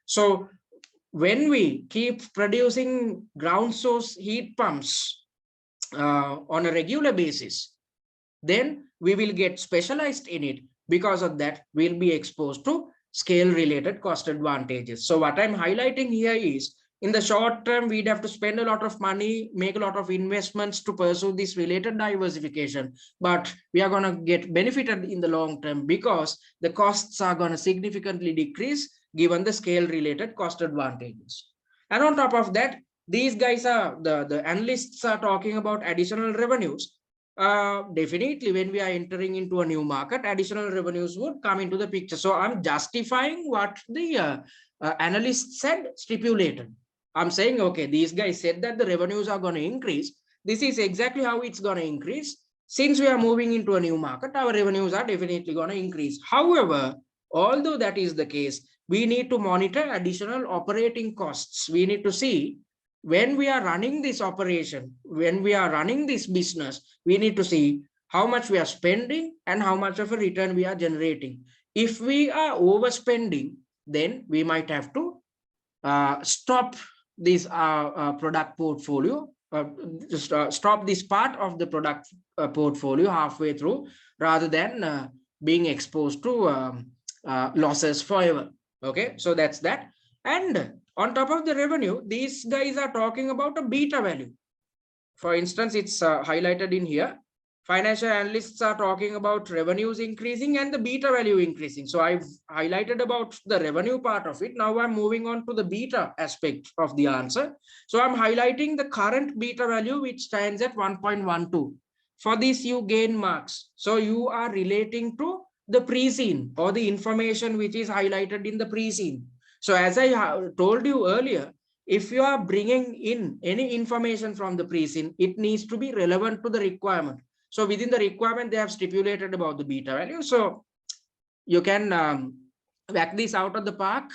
Speaker 1: So when we keep producing ground source heat pumps on a regular basis, then we will get specialized in it. Because of that, we'll be exposed to scale-related cost advantages. So what I'm highlighting here is, in the short term, we'd have to spend a lot of money, make a lot of investments to pursue this related diversification. But we are going to get benefited in the long term because the costs are going to significantly decrease given the scale-related cost advantages. And on top of that, these guys are, the analysts are talking about additional revenues. Definitely, when we are entering into a new market, additional revenues would come into the picture. So I'm justifying what the analysts said, stipulated. I'm saying, okay, these guys said that the revenues are going to increase. This is exactly how it's going to increase. Since we are moving into a new market, our revenues are definitely going to increase. However, although that is the case, we need to monitor additional operating costs. We need to see when we are running this operation, when we are running this business, we need to see how much we are spending and how much of a return we are generating. If we are overspending, then we might have to stop this product portfolio, just stop this part of the product portfolio halfway through, rather than being exposed to losses forever. Okay, so that's that. And on top of the revenue, these guys are talking about a beta value. For instance, it's highlighted in here. Financial analysts are talking about revenues increasing and the beta value increasing. So I've highlighted about the revenue part of it. Now I'm moving on to the beta aspect of the answer. So I'm highlighting the current beta value, which stands at 1.12. For this, you gain marks. So you are relating to the pre-scene or the information which is highlighted in the pre-scene. So as I told you earlier, if you are bringing in any information from the pre-scene, it needs to be relevant to the requirement. So within the requirement, they have stipulated about the beta value. So you can whack this out of the park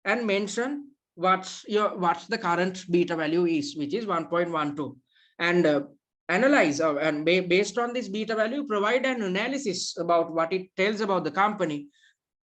Speaker 1: and mention what's the current beta value is, which is 1.12, and analyze and based on this beta value, provide an analysis about what it tells about the company.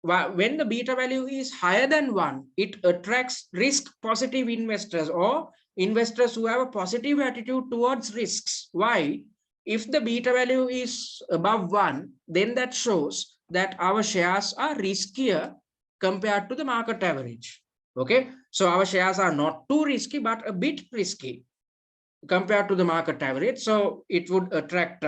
Speaker 1: When the beta value is higher than 1, it attracts risk positive investors or investors who have a positive attitude towards risks. Why? If the beta value is above 1, then that shows that our shares are riskier compared to the market average. Okay, so our shares are not too risky, but a bit risky compared to the market average. So it would attract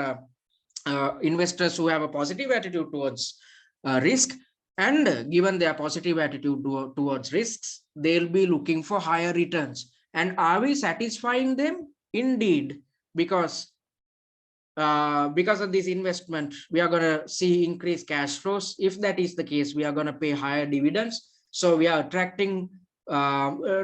Speaker 1: investors who have a positive attitude towards risk. And given their positive attitude towards risks, they'll be looking for higher returns. And are we satisfying them? Indeed, because of this investment, we are going to see increased cash flows. If that is the case, we are going to pay higher dividends. So we are attracting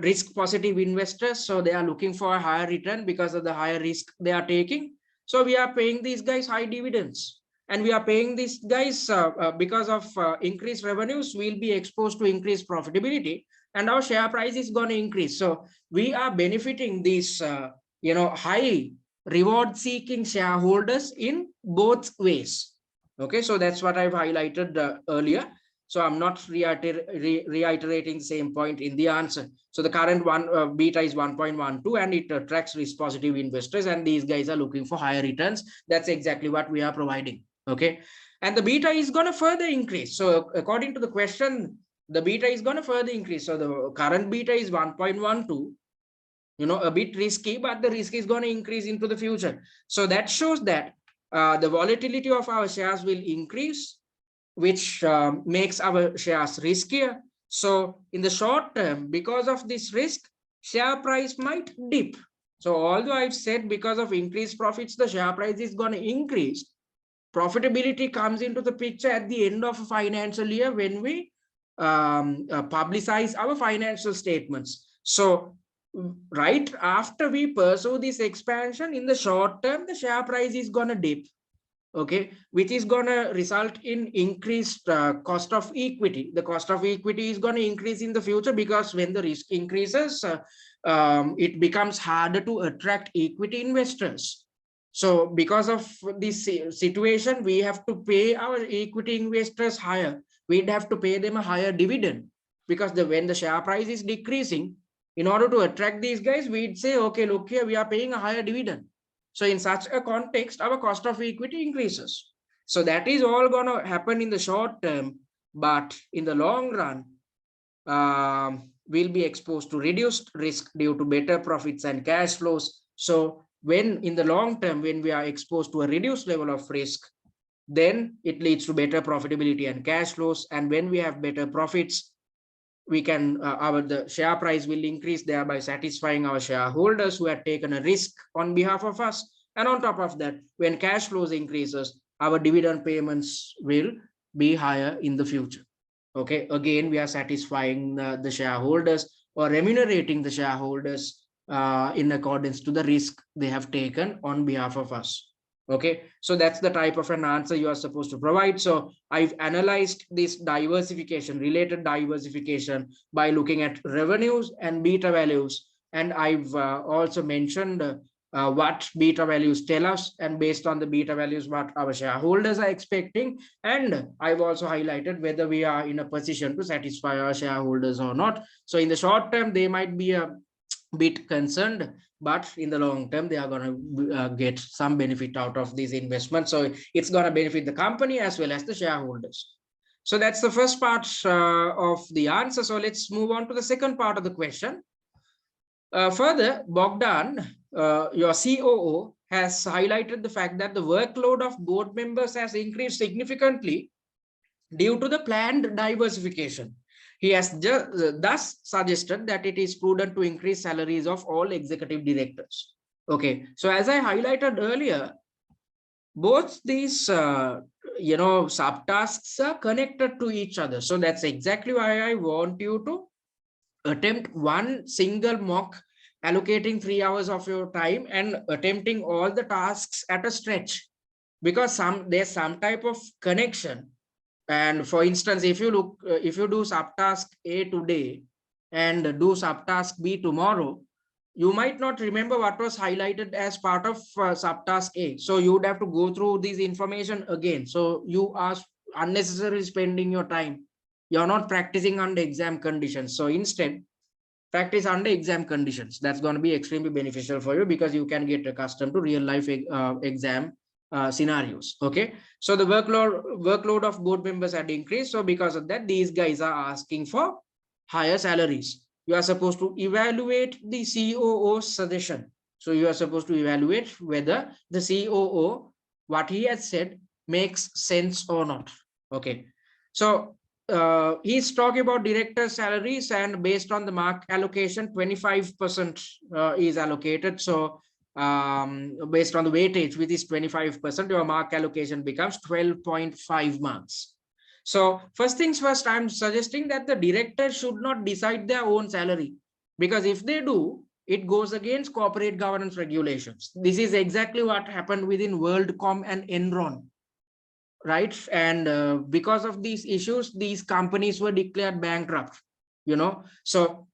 Speaker 1: risk positive investors. So they are looking for a higher return because of the higher risk they are taking. So we are paying these guys high dividends. And we are paying these guys because of increased revenues, we'll be exposed to increased profitability, and our share price is going to increase. So we are benefiting these, high reward seeking shareholders in both ways. Okay, so that's what I've highlighted earlier. So I'm not reiterating the same point in the answer. So the current beta is 1.12, and it attracts risk positive investors, and these guys are looking for higher returns. That's exactly what we are providing. Okay, and the beta is going to further increase. So according to the question, the beta is going to further increase. So the current beta is 1.12, a bit risky, but the risk is going to increase into the future. So that shows that the volatility of our shares will increase, which makes our shares riskier. So in the short term, because of this risk, share price might dip. So although I've said because of increased profits, the share price is going to increase, profitability comes into the picture at the end of a financial year when we publicize our financial statements. So right after we pursue this expansion, in the short term, the share price is going to dip. Okay, which is going to result in increased cost of equity. The cost of equity is going to increase in the future, because when the risk increases, it becomes harder to attract equity investors. So because of this situation, we have to pay our equity investors higher. We'd have to pay them a higher dividend, because when the share price is decreasing, in order to attract these guys, we'd say, okay, look here, we are paying a higher dividend. So in such a context, our cost of equity increases. So that is all going to happen in the short term, but in the long run, we'll be exposed to reduced risk due to better profits and cash flows. So when in the long term, when we are exposed to a reduced level of risk, then it leads to better profitability and cash flows. And when we have better profits, we can the share price will increase, thereby satisfying our shareholders who have taken a risk on behalf of us. And on top of that, when cash flows increases, our dividend payments will be higher in the future. Okay, again, we are satisfying the shareholders or remunerating the shareholders in accordance to the risk they have taken on behalf of us. Okay, so that's the type of an answer you are supposed to provide. So I've analyzed this related diversification by looking at revenues and beta values. And I've also mentioned what beta values tell us, and based on the beta values, what our shareholders are expecting. And I've also highlighted whether we are in a position to satisfy our shareholders or not. So in the short term, they might be a bit concerned, but in the long term, they are going to get some benefit out of this investment. So it's going to benefit the company as well as the shareholders. So that's the first part of the answer. So let's move on to the second part of the question. Further, Bogdan, your COO, has highlighted the fact that the workload of board members has increased significantly due to the planned diversification. He has thus suggested that it is prudent to increase salaries of all executive directors. Okay, so as I highlighted earlier, both these subtasks are connected to each other. So that's exactly why I want you to attempt one single mock, allocating 3 hours of your time and attempting all the tasks at a stretch, because there's some type of connection. And for instance, if you do subtask A today and do subtask B tomorrow, you might not remember what was highlighted as part of subtask A. So you would have to go through this information again. So you are unnecessarily spending your time. You're not practicing under exam conditions. So instead, practice under exam conditions. That's going to be extremely beneficial for you, because you can get accustomed to real life exam scenarios. Okay, so the workload of board members had increased. So because of that, these guys are asking for higher salaries. You are supposed to evaluate the COO's suggestion. So you are supposed to evaluate whether the COO, what he has said, makes sense or not. Okay, so he's talking about director salaries, and based on the mark allocation, 25% is allocated. So based on the weightage, which is 25%, your mark allocation becomes 12.5 marks. So first things first, I'm suggesting that the director should not decide their own salary, because if they do, it goes against corporate governance regulations. This is exactly what happened within WorldCom and Enron, right? And because of these issues, these companies were declared bankrupt, So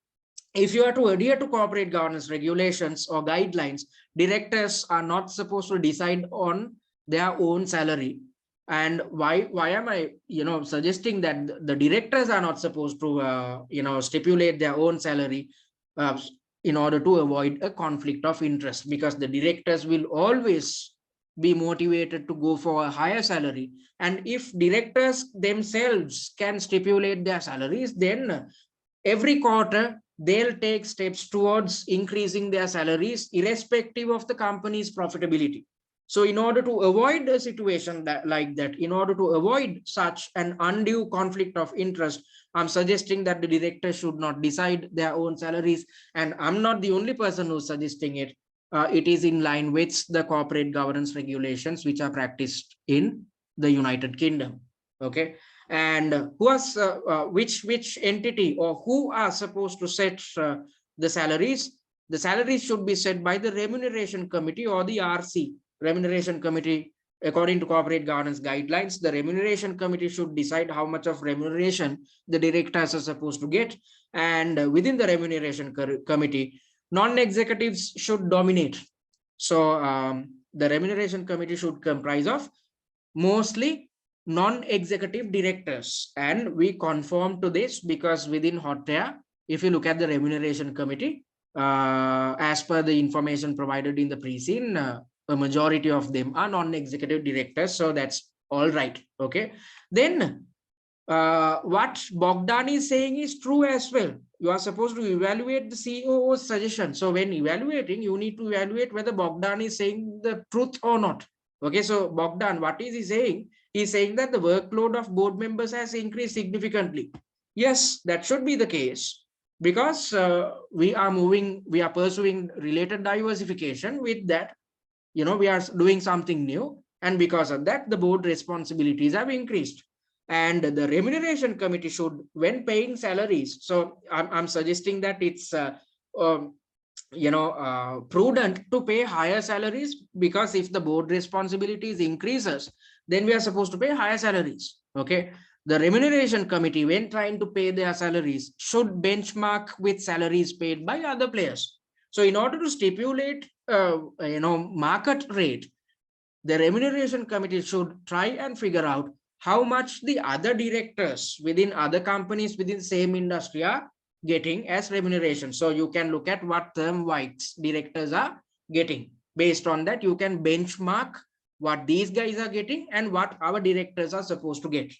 Speaker 1: if you are to adhere to corporate governance regulations or guidelines, directors are not supposed to decide on their own salary. And why am I suggesting that the directors are not supposed to stipulate their own salary in order to avoid a conflict of interest? Because the directors will always be motivated to go for a higher salary, and if directors themselves can stipulate their salaries, then every quarter they'll take steps towards increasing their salaries irrespective of the company's profitability. So in order to avoid a situation like that, in order to avoid such an undue conflict of interest, I'm suggesting that the directors should not decide their own salaries. And I'm not the only person who's suggesting it. It is in line with the corporate governance regulations which are practiced in the United Kingdom. Okay, and which entity or who are supposed to set the salaries? The salaries should be set by the remuneration committee or the RC, remuneration committee. According to corporate governance guidelines, the remuneration committee should decide how much of remuneration the directors are supposed to get. And within the remuneration committee, non-executives should dominate. So the remuneration committee should comprise of mostly non-executive directors, and we conform to this because within Hottayr, if you look at the remuneration committee, as per the information provided in the pre-scene, a majority of them are non-executive directors. So that's all right. Okay, then what Bogdan is saying is true as well. You are supposed to evaluate the COO's suggestion. So when evaluating, you need to evaluate whether Bogdan is saying the truth or not. Okay, so Bogdan, what is he saying? He's saying that the workload of board members has increased significantly. Yes, that should be the case, because we are pursuing related diversification. With that, we are doing something new, and because of that, the board responsibilities have increased. And the remuneration committee should, when paying salaries, so I'm suggesting that it's prudent to pay higher salaries, because if the board responsibilities increases, then we are supposed to pay higher salaries. Okay, the remuneration committee, when trying to pay their salaries, should benchmark with salaries paid by other players. So in order to stipulate market rate, the remuneration committee should try and figure out how much the other directors within other companies within the same industry are getting as remuneration. So you can look at what term whites directors are getting. Based on that, you can benchmark what these guys are getting and what our directors are supposed to get.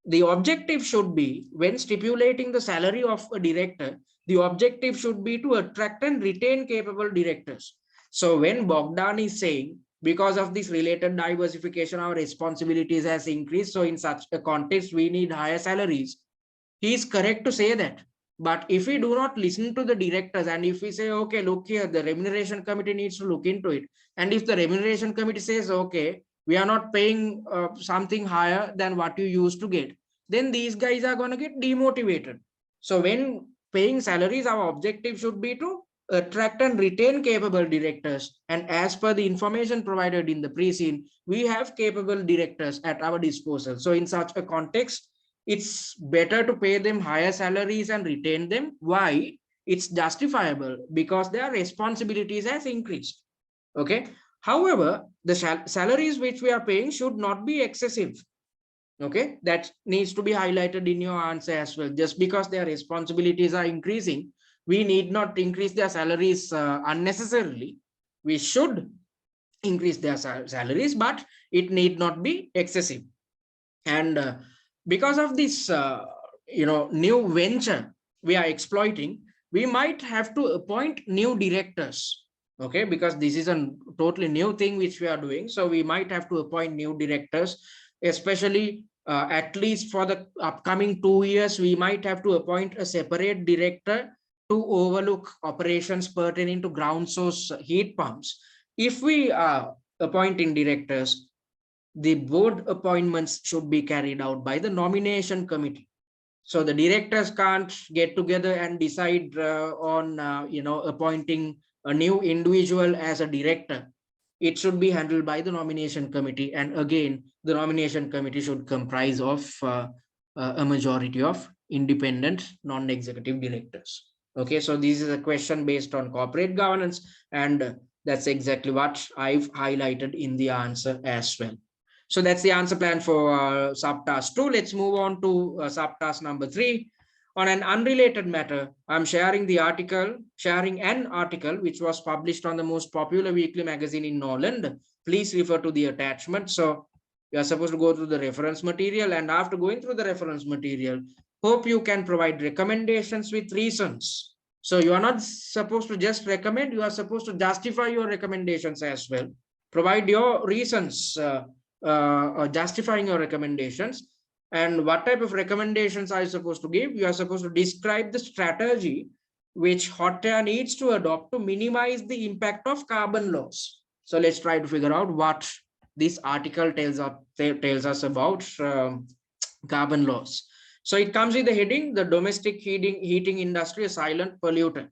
Speaker 1: The objective should be, when stipulating the salary of a director, the objective should be to attract and retain capable directors. So when Bogdan is saying, because of this related diversification, our responsibilities has increased, so in such a context, we need higher salaries, he is correct to say that. But if we do not listen to the directors, and if we say, okay, look here, the remuneration committee needs to look into it, and if the remuneration committee says, okay, we are not paying something higher than what you used to get, then these guys are going to get demotivated. So when paying salaries, our objective should be to attract and retain capable directors. And as per the information provided in the pre-scene, we have capable directors at our disposal. So in such a context, it's better to pay them higher salaries and retain them. Why? It's justifiable because their responsibilities has increased. Okay. However, the salaries which we are paying should not be excessive. Okay, that needs to be highlighted in your answer as well. Just because their responsibilities are increasing, we need not increase their salaries unnecessarily. We should increase their salaries, but it need not be excessive. And because of this new venture we are exploiting, we might have to appoint new directors. Okay, because this is a totally new thing which we are doing, so we might have to appoint new directors, especially at least for the upcoming 2 years. We might have to appoint a separate director to overlook operations pertaining to ground source heat pumps. If we are appointing directors, the board appointments should be carried out by the nomination committee. So the directors can't get together and decide on appointing a new individual as a director. It should be handled by the nomination committee. And again, the nomination committee should comprise of a majority of independent non-executive directors. Okay, so this is a question based on corporate governance, and that's exactly what I've highlighted in the answer as well. So that's the answer plan for subtask 2. Let's move on to subtask number 3. On an unrelated matter, I'm sharing an article which was published on the most popular weekly magazine in Norland. Please refer to the attachment. So you are supposed to go through the reference material, and after going through the reference material, hope you can provide recommendations with reasons. So you are not supposed to just recommend, you are supposed to justify your recommendations as well. Provide your reasons justifying your recommendations. And what type of recommendations are you supposed to give? You are supposed to describe the strategy which Hottayr needs to adopt to minimize the impact of carbon loss. So let's try to figure out what this article tells us about carbon loss. So it comes with the heading, the domestic heating industry, a silent polluter.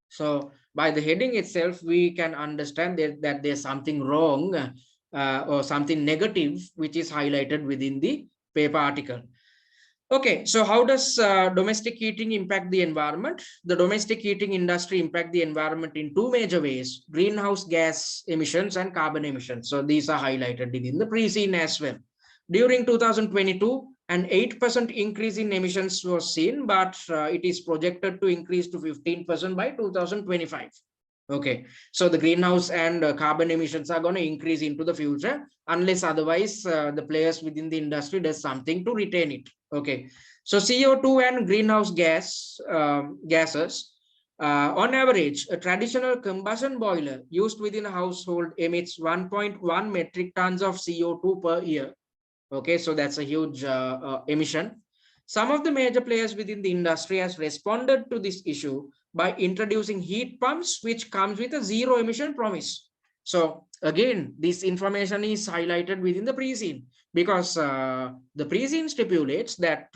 Speaker 1: So by the heading itself, we can understand that there's something wrong or something negative which is highlighted within the paper article. Okay, so how does domestic heating impact the environment? The domestic heating industry impact the environment in two major ways: greenhouse gas emissions and carbon emissions. So these are highlighted in the pre-scene as well. During 2022, an 8% increase in emissions was seen, but it is projected to increase to 15% by 2025. Okay, so the greenhouse and carbon emissions are going to increase into the future unless otherwise the players within the industry does something to retain it. Okay, so CO2 and greenhouse gases, on average, a traditional combustion boiler used within a household emits 1.1 metric tons of CO2 per year. Okay, so that's a huge emission. Some of the major players within the industry has responded to this issue by introducing heat pumps, which comes with a zero emission promise. So again, this information is highlighted within the pre-scene because the pre-scene stipulates that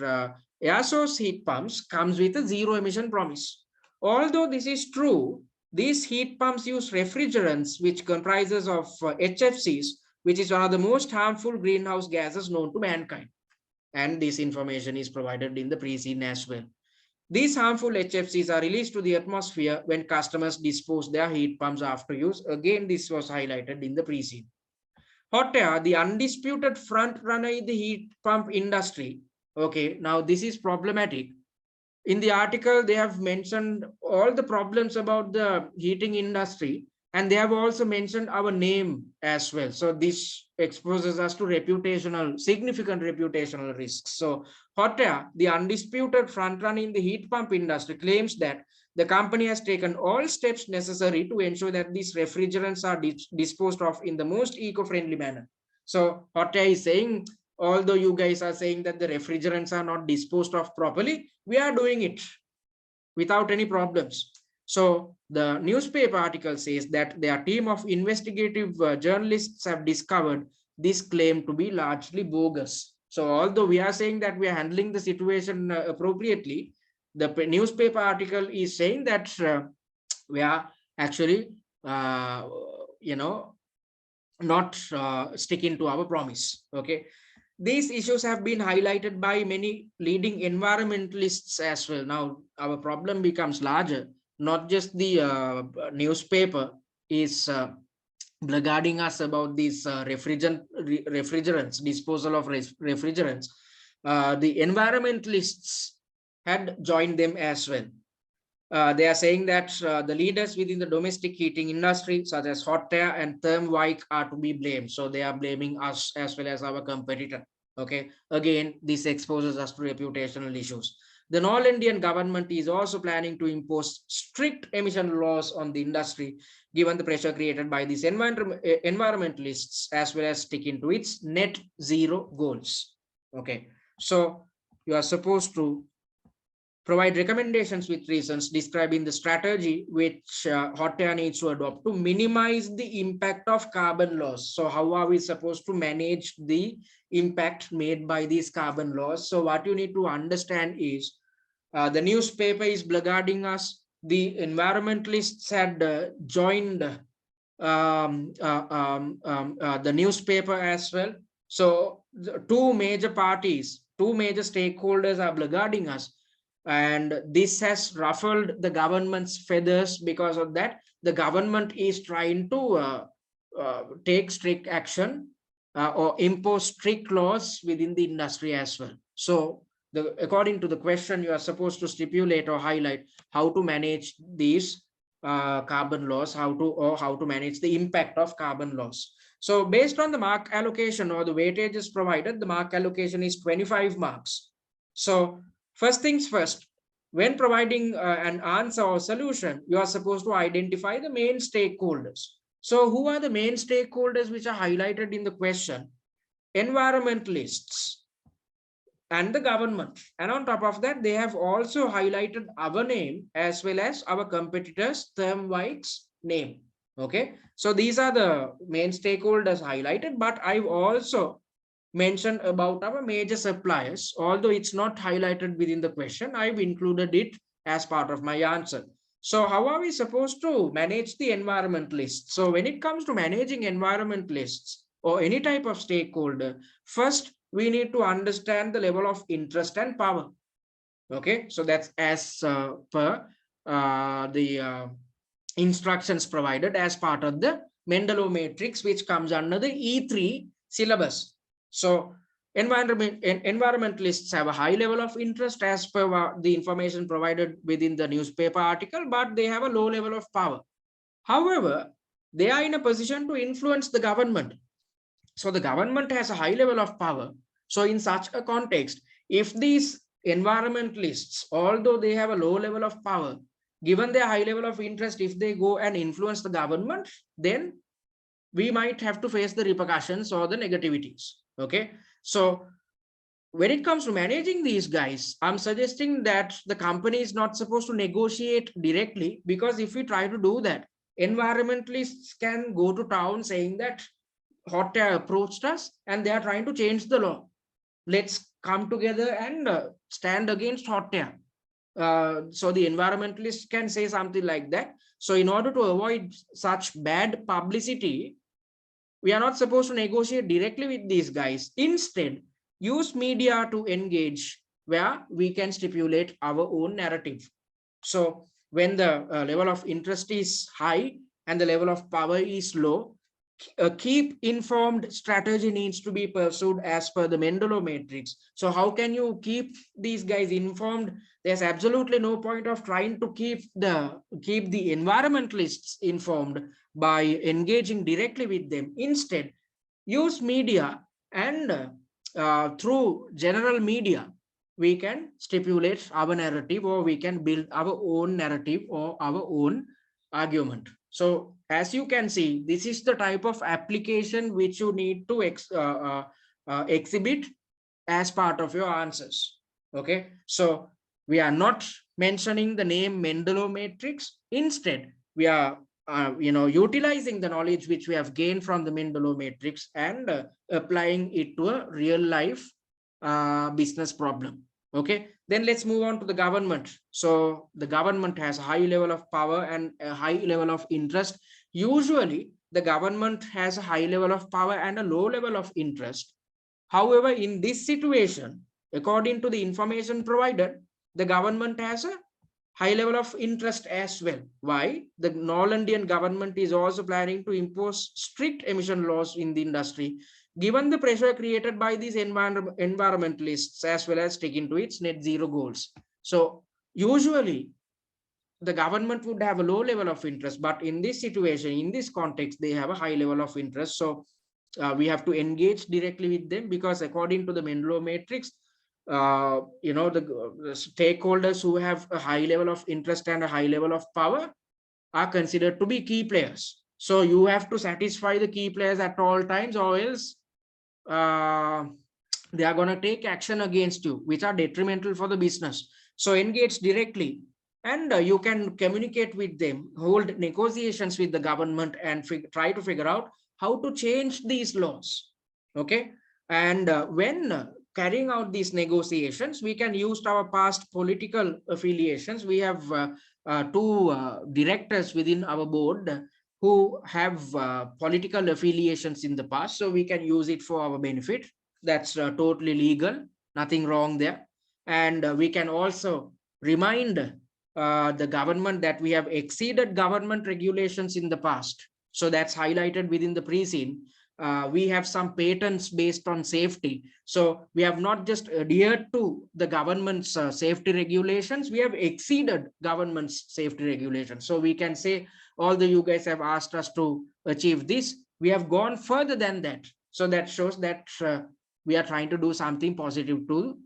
Speaker 1: air source heat pumps comes with a zero emission promise. Although this is true, these heat pumps use refrigerants, which comprises of HFCs, which is one of the most harmful greenhouse gases known to mankind. And this information is provided in the pre-scene as well. These harmful HFCs are released to the atmosphere when customers dispose their heat pumps after use. Again, this was highlighted in the preceding. Hottayr, the undisputed front runner in the heat pump industry. Okay, now this is problematic. In the article, they have mentioned all the problems about the heating industry, and they have also mentioned our name as well. So this exposes us to significant reputational risks. So Hottayr, the undisputed frontrunner in the heat pump industry, claims that the company has taken all steps necessary to ensure that these refrigerants are disposed of in the most eco-friendly manner. So Hottayr is saying, although you guys are saying that the refrigerants are not disposed of properly, we are doing it without any problems. So the newspaper article says that their team of investigative journalists have discovered this claim to be largely bogus. So although we are saying that we are handling the situation appropriately, the newspaper article is saying that we are actually, not sticking to our promise. Okay. These issues have been highlighted by many leading environmentalists as well. Now, our problem becomes larger. Not just the newspaper is regarding us about these refrigerants, disposal of refrigerants. The environmentalists had joined them as well. They are saying that the leaders within the domestic heating industry, such as Hottayr and Thermwike, are to be blamed. So they are blaming us as well as our competitor. Okay. Again, this exposes us to reputational issues. The All Indian government is also planning to impose strict emission laws on the industry, given the pressure created by these environmentalists, as well as sticking to its net zero goals. Okay. So you are supposed to provide recommendations with reasons describing the strategy which Hottayr needs to adopt to minimize the impact of carbon loss. So how are we supposed to manage the impact made by these carbon laws? So what you need to understand is the newspaper is blackguarding us. The environmentalists had joined the newspaper as well. So two major parties, two major stakeholders are blackguarding us. And this has ruffled the government's feathers. Because of that, the government is trying to take strict action or impose strict laws within the industry as well. So according to the question, you are supposed to stipulate or highlight how to manage these carbon laws, how to manage the impact of carbon loss. So based on the mark allocation or the weightages provided, the mark allocation is 25 marks. So first things first, when providing an answer or solution, you are supposed to identify the main stakeholders. So who are the main stakeholders which are highlighted in the question? Environmentalists and the government. And on top of that, they have also highlighted our name as well as our competitors' Thermwike's name. Okay, so these are the main stakeholders highlighted, but I've also mentioned about our major suppliers. Although it's not highlighted within the question, I've included it as part of my answer. So how are we supposed to manage the environmentalists? So when it comes to managing environmentalists or any type of stakeholder, first we need to understand the level of interest and power. Okay, so that's as per the instructions provided as part of the Mendelov matrix, which comes under the E3 syllabus. So environmentalists have a high level of interest as per the information provided within the newspaper article, but they have a low level of power. However, they are in a position to influence the government. So the government has a high level of power. So in such a context, if these environmentalists, although they have a low level of power, given their high level of interest, if they go and influence the government, then we might have to face the repercussions or the negativities. Okay, so when it comes to managing these guys, I'm suggesting that the company is not supposed to negotiate directly, because if we try to do that, environmentalists can go to town saying that Hottayr approached us and they are trying to change the law. Let's come together and stand against Hottayr. So the environmentalists can say something like that. So in order to avoid such bad publicity, we are not supposed to negotiate directly with these guys. Instead, use media to engage where we can stipulate our own narrative. So when the level of interest is high and the level of power is low, a keep informed strategy needs to be pursued as per the Mendelov matrix. So how can you keep these guys informed? There's absolutely no point of trying to keep the environmentalists informed by engaging directly with them. Instead, use media, and through general media, we can stipulate our narrative, or we can build our own narrative or our own argument. So as you can see, this is the type of application which you need to exhibit as part of your answers. Okay, so we are not mentioning the name Mendelov matrix. Instead, we are utilizing the knowledge which we have gained from the Mendelov matrix and applying it to a real life business problem. Okay, then let's move on to the government. So the government has a high level of power and a high level of interest. Usually the government has a high level of power and a low level of interest. However, in this situation, according to the information provided, the government has a high level of interest as well. Why? The Nolandian government is also planning to impose strict emission laws in the industry, given the pressure created by these environmentalists, as well as sticking to its net zero goals. So usually the government would have a low level of interest, but in this situation, in this context, they have a high level of interest. So we have to engage directly with them, because according to the Mendelov matrix, the stakeholders who have a high level of interest and a high level of power are considered to be key players. So you have to satisfy the key players at all times, or else they are going to take action against you, which are detrimental for the business. So engage directly, and you can communicate with them, hold negotiations with the government, and try to figure out how to change these laws. Okay, and when carrying out these negotiations, we can use our past political affiliations. We have two directors within our board who have political affiliations in the past, so we can use it for our benefit. That's totally legal, nothing wrong there. And we can also remind the government that we have exceeded government regulations in the past. So that's highlighted within the pre-scene. We have some patents based on safety. So we have not just adhered to the government's safety regulations, we have exceeded government's safety regulations. So we can say, although you guys have asked us to achieve this, we have gone further than that. So that shows that we are trying to do something positive to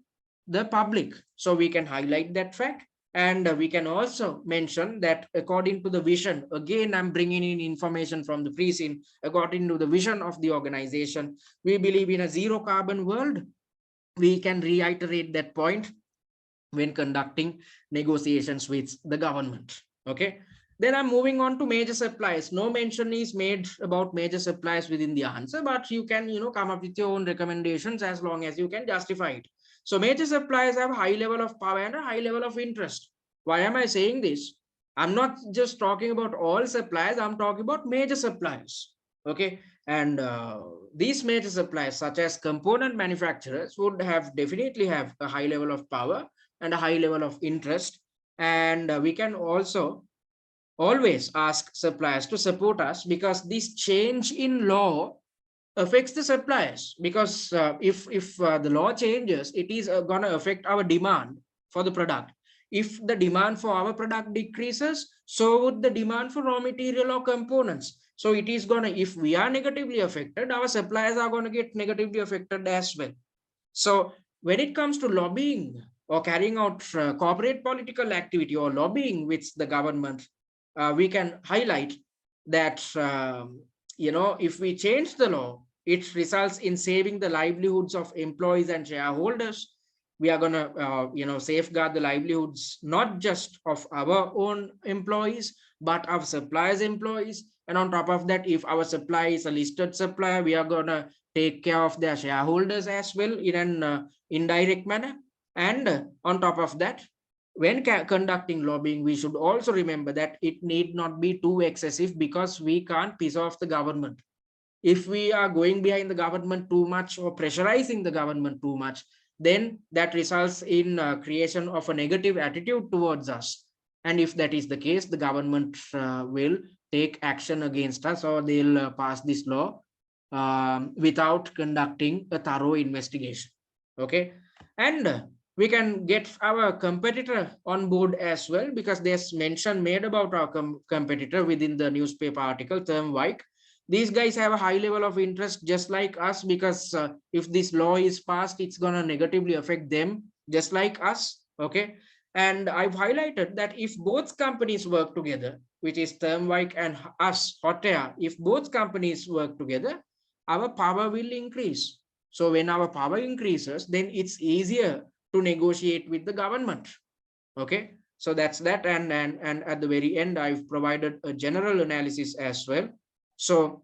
Speaker 1: the public. So we can highlight that fact. And we can also mention that according to the vision, again, I'm bringing in information from the pre-scene, according to the vision of the organization, we believe in a zero carbon world. We can reiterate that point when conducting negotiations with the government. Okay. Then I'm moving on to major suppliers. No mention is made about major suppliers within the answer, but you can, come up with your own recommendations as long as you can justify it. So major suppliers have a high level of power and a high level of interest. Why am I saying this? I'm not just talking about all suppliers. I'm talking about major suppliers. Okay. And these major suppliers, such as component manufacturers, would definitely have a high level of power and a high level of interest. And we can also always ask suppliers to support us, because this change in law affects the suppliers. Because if the law changes, it is going to affect our demand for the product. If the demand for our product decreases, so would the demand for raw material or components. So it is going to, if we are negatively affected, our suppliers are going to get negatively affected as well. So when it comes to lobbying or carrying out corporate political activity or lobbying with the government, we can highlight that, if we change the law, it results in saving the livelihoods of employees and shareholders. We are going to, safeguard the livelihoods, not just of our own employees, but of suppliers' employees. And on top of that, if our supplier is a listed supplier, we are going to take care of their shareholders as well in an indirect manner. And on top of that, when conducting lobbying, we should also remember that it need not be too excessive, because we can't piss off the government. If we are going behind the government too much or pressurizing the government too much, then that results in creation of a negative attitude towards us. And if that is the case, the government will take action against us, or they'll pass this law without conducting a thorough investigation. Okay. And we can get our competitor on board as well, because there's mention made about our competitor within the newspaper article, Thermwike. These guys have a high level of interest just like us, because if this law is passed, it's going to negatively affect them just like us. Okay. And I've highlighted that if both companies work together, which is Thermwike and us, Hottayr, if both companies work together, our power will increase. So when our power increases, then it's easier to negotiate with the government. Okay. So that's that. And at the very end, I've provided a general analysis as well. So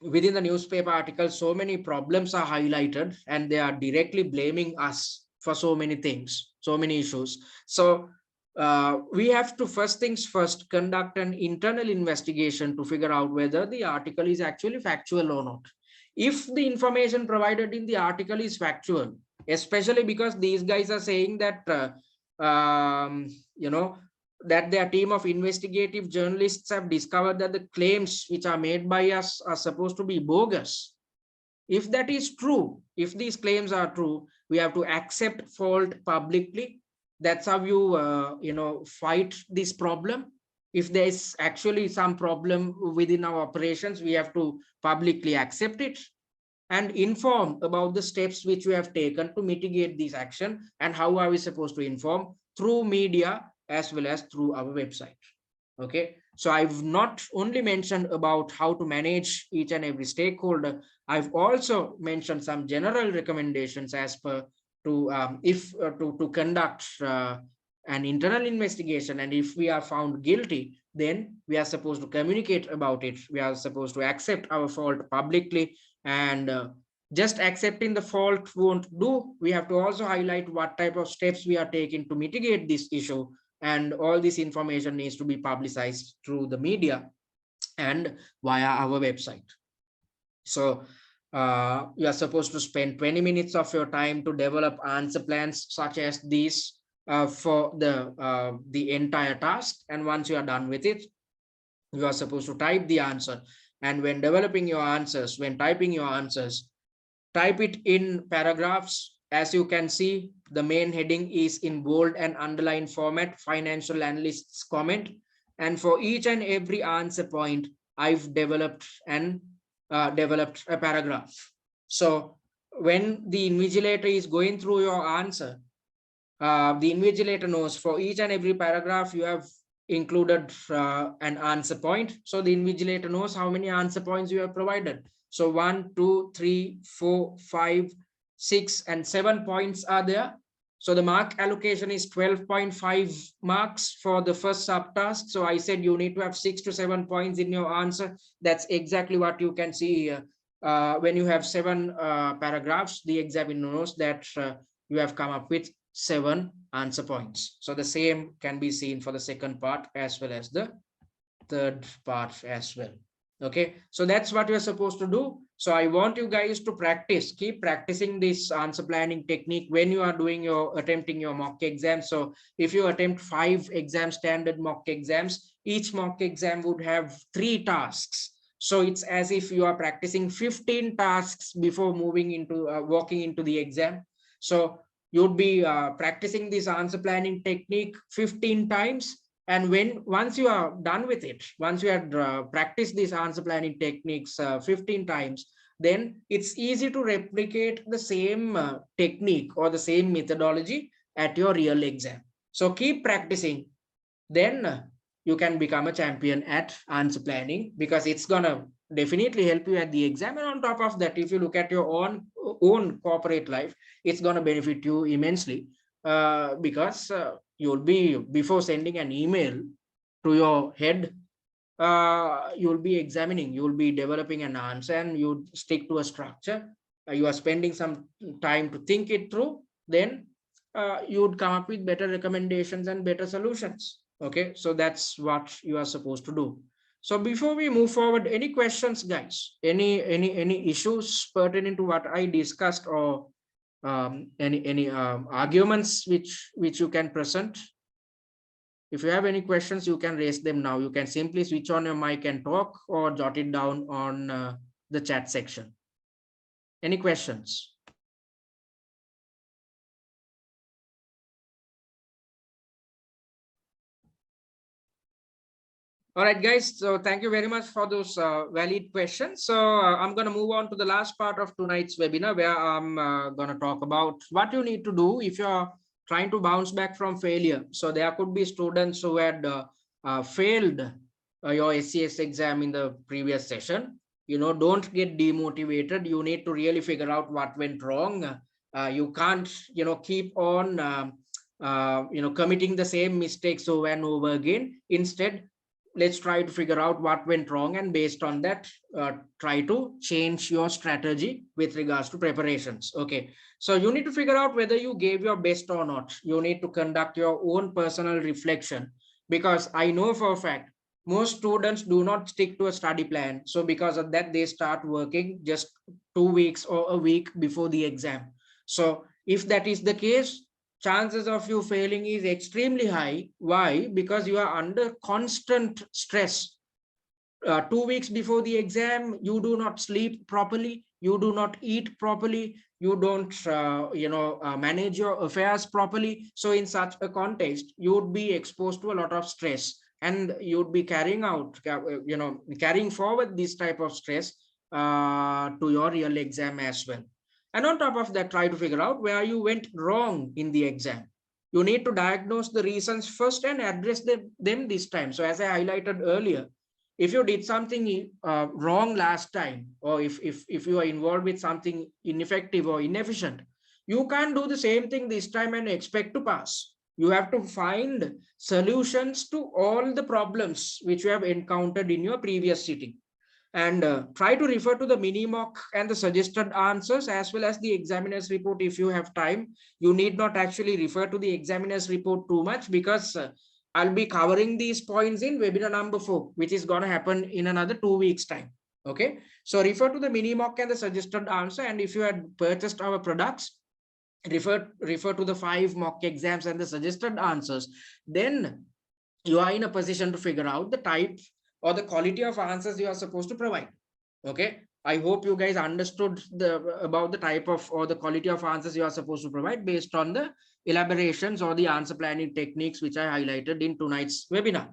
Speaker 1: within the newspaper article, so many problems are highlighted, and they are directly blaming us for so many things, so many issues. So we have to, first things first, conduct an internal investigation to figure out whether the article is actually factual or not. If the information provided in the article is factual, especially because these guys are saying that that their team of investigative journalists have discovered that the claims which are made by us are supposed to be bogus. If that is true, if these claims are true, we have to accept fault publicly. That's how you fight this problem. If there is actually some problem within our operations, we have to publicly accept it and inform about the steps which we have taken to mitigate this action. And how are we supposed to inform? Through media as well as through our website. Okay. So I've not only mentioned about how to manage each and every stakeholder, I've also mentioned some general recommendations as per to conduct an internal investigation. And if we are found guilty, then we are supposed to communicate about it. We are supposed to accept our fault publicly, and just accepting the fault won't do. We have to also highlight what type of steps we are taking to mitigate this issue. And all this information needs to be publicized through the media and via our website. So you are supposed to spend 20 minutes of your time to develop answer plans such as these for the entire task. And once you are done with it, you are supposed to type the answer. And when developing your answers, when typing your answers, type it in paragraphs. As you can see, the main heading is in bold and underlined format, financial analysts comment. And for each and every answer point, I've developed a paragraph. So when the invigilator is going through your answer, the invigilator knows for each and every paragraph you have included an answer point. So the invigilator knows how many answer points you have provided. So 1, 2, 3, 4, 5, 6, and 7 points are there. So the mark allocation is 12.5 marks for the first subtask. So I said you need to have 6 to 7 points in your answer. That's exactly what you can see here. When you have 7 paragraphs, the examiner knows that you have come up with 7 answer points. So the same can be seen for the second part as well as the third part as well. Okay, so that's what you're supposed to do. So I want you guys to practice, keep practicing this answer planning technique when you are attempting your mock exam. So if you attempt 5 exam standard mock exams, each mock exam would have 3 tasks. So it's as if you are practicing 15 tasks before moving into walking into the exam. So you'd be practicing this answer planning technique 15 times. And once you are done with it, once you have practiced these answer planning techniques 15 times, then it's easy to replicate the same technique or the same methodology at your real exam. So keep practicing. Then you can become a champion at answer planning, because it's gonna definitely help you at the exam. And on top of that, if you look at your own corporate life, it's gonna benefit you immensely, because you'll be, before sending an email to your head, you'll be examining, you'll be developing an answer, and you stick to a structure. You are spending some time to think it through. Then you would come up with better recommendations and better solutions. Okay, so that's what you are supposed to do. So before we move forward, any questions, guys? Any issues pertaining to what I discussed, or any arguments which you can present? If you have any questions, you can raise them now. You can simply switch on your mic and talk, or jot it down on the chat section. Any questions? All right, guys. So thank you very much for those valid questions. So I'm going to move on to the last part of tonight's webinar, where I'm going to talk about what you need to do if you're trying to bounce back from failure. So there could be students who had failed your SCS exam in the previous session. Don't get demotivated. You need to really figure out what went wrong. You can't, keep on, committing the same mistakes over and over again. Instead, let's try to figure out what went wrong, and based on that, try to change your strategy with regards to preparations. Okay, so you need to figure out whether you gave your best or not. You need to conduct your own personal reflection, because I know for a fact most students do not stick to a study plan. So because of that, they start working just 2 weeks or a week before the exam. So if that is the case, chances of you failing is extremely high. Why? Because you are under constant stress. 2 weeks before the exam, you do not sleep properly, you do not eat properly, you don't manage your affairs properly. So in such a context, you would be exposed to a lot of stress, and you'd be carrying forward this type of stress to your real exam as well. And on top of that, try to figure out where you went wrong in the exam. You need to diagnose the reasons first and address them this time. So as I highlighted earlier, if you did something wrong last time, or if you are involved with something ineffective or inefficient, you can't do the same thing this time and expect to pass. You have to find solutions to all the problems which you have encountered in your previous sitting, and try to refer to the mini mock and the suggested answers, as well as the examiner's report if you have time. You need not actually refer to the examiner's report too much, because I'll be covering these points in webinar number 4, which is going to happen in another 2 weeks time. Okay, so refer to the mini mock and the suggested answer, and if you had purchased our products, refer to the 5 mock exams and the suggested answers. Then you are in a position to figure out the type or the quality of answers you are supposed to provide. Okay, I hope you guys understood about the type of or the quality of answers you are supposed to provide based on the elaborations or the answer planning techniques which I highlighted in tonight's webinar.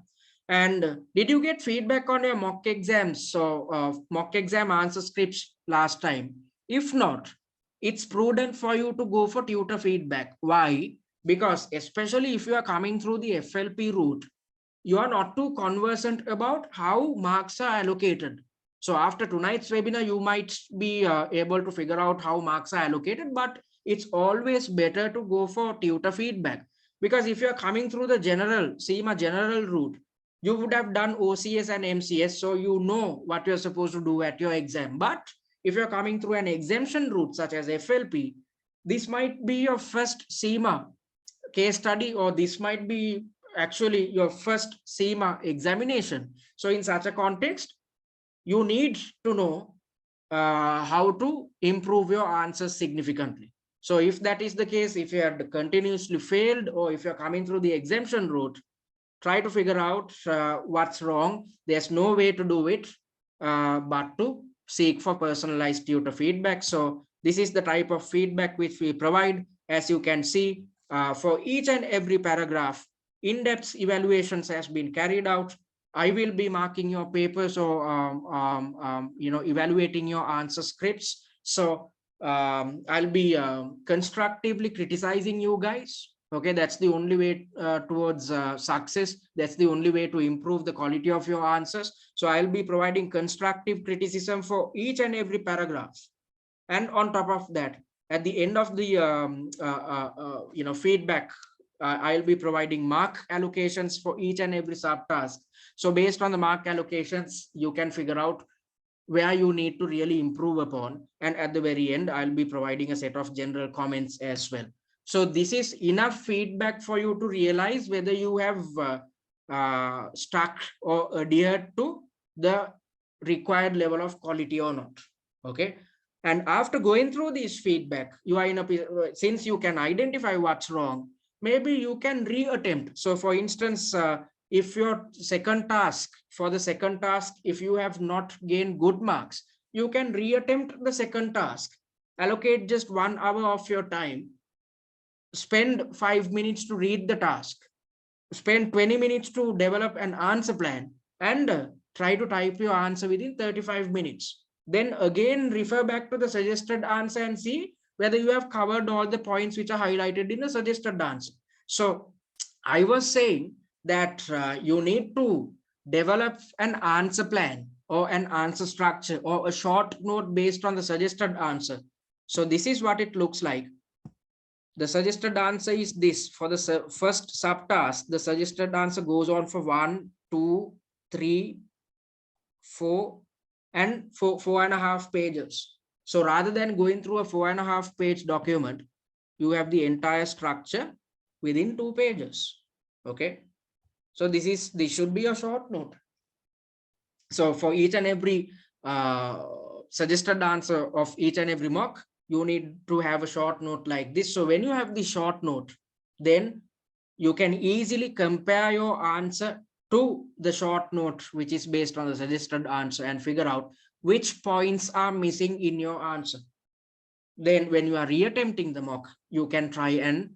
Speaker 1: And did you get feedback on your mock exams? So mock exam answer scripts last time? If not, it's prudent for you to go for tutor feedback. Why? Because especially if you are coming through the FLP route, you are not too conversant about how marks are allocated. So after tonight's webinar, you might be able to figure out how marks are allocated, but it's always better to go for tutor feedback, because if you're coming through the general CIMA general route, you would have done OCS and MCS, so you know what you're supposed to do at your exam. But if you're coming through an exemption route such as FLP, this might be your first CIMA case study, or this might be actually your first CIMA examination. So in such a context, you need to know how to improve your answers significantly. So if that is the case, if you had continuously failed, or if you're coming through the exemption route, try to figure out what's wrong. There's no way to do it but to seek for personalized tutor feedback. So this is the type of feedback which we provide. As you can see, for each and every paragraph, in-depth evaluations has been carried out. I will be marking your papers, or evaluating your answer scripts. So I'll be constructively criticizing you guys. Okay, that's the only way towards success. That's the only way to improve the quality of your answers. So I'll be providing constructive criticism for each and every paragraph. And on top of that, at the end of the feedback, I'll be providing mark allocations for each and every subtask. So based on the mark allocations, you can figure out where you need to really improve upon. And at the very end, I'll be providing a set of general comments as well. So this is enough feedback for you to realize whether you have stuck or adhered to the required level of quality or not. Okay. And after going through this feedback, you are in a, since you can identify what's wrong, maybe you can reattempt. So for instance, if your second task, for the second task, if you have not gained good marks, you can reattempt the second task, allocate just 1 hour of your time, spend 5 minutes to read the task, spend 20 minutes to develop an answer plan, and try to type your answer within 35 minutes. Then again refer back to the suggested answer and see whether you have covered all the points which are highlighted in the suggested answer. So I was saying that you need to develop an answer plan or an answer structure or a short note based on the suggested answer. So this is what it looks like. The suggested answer is this. For the first subtask, the suggested answer goes on for 1, 2, 3, 4, and 4.5 pages. So rather than going through a 4.5 page document, you have the entire structure within 2 pages. Okay. So this should be a short note. So for each and every suggested answer of each and every mock, you need to have a short note like this. So when you have the short note, then you can easily compare your answer to the short note, which is based on the suggested answer, and figure out which points are missing in your answer. Then when you are reattempting the mock, you can try and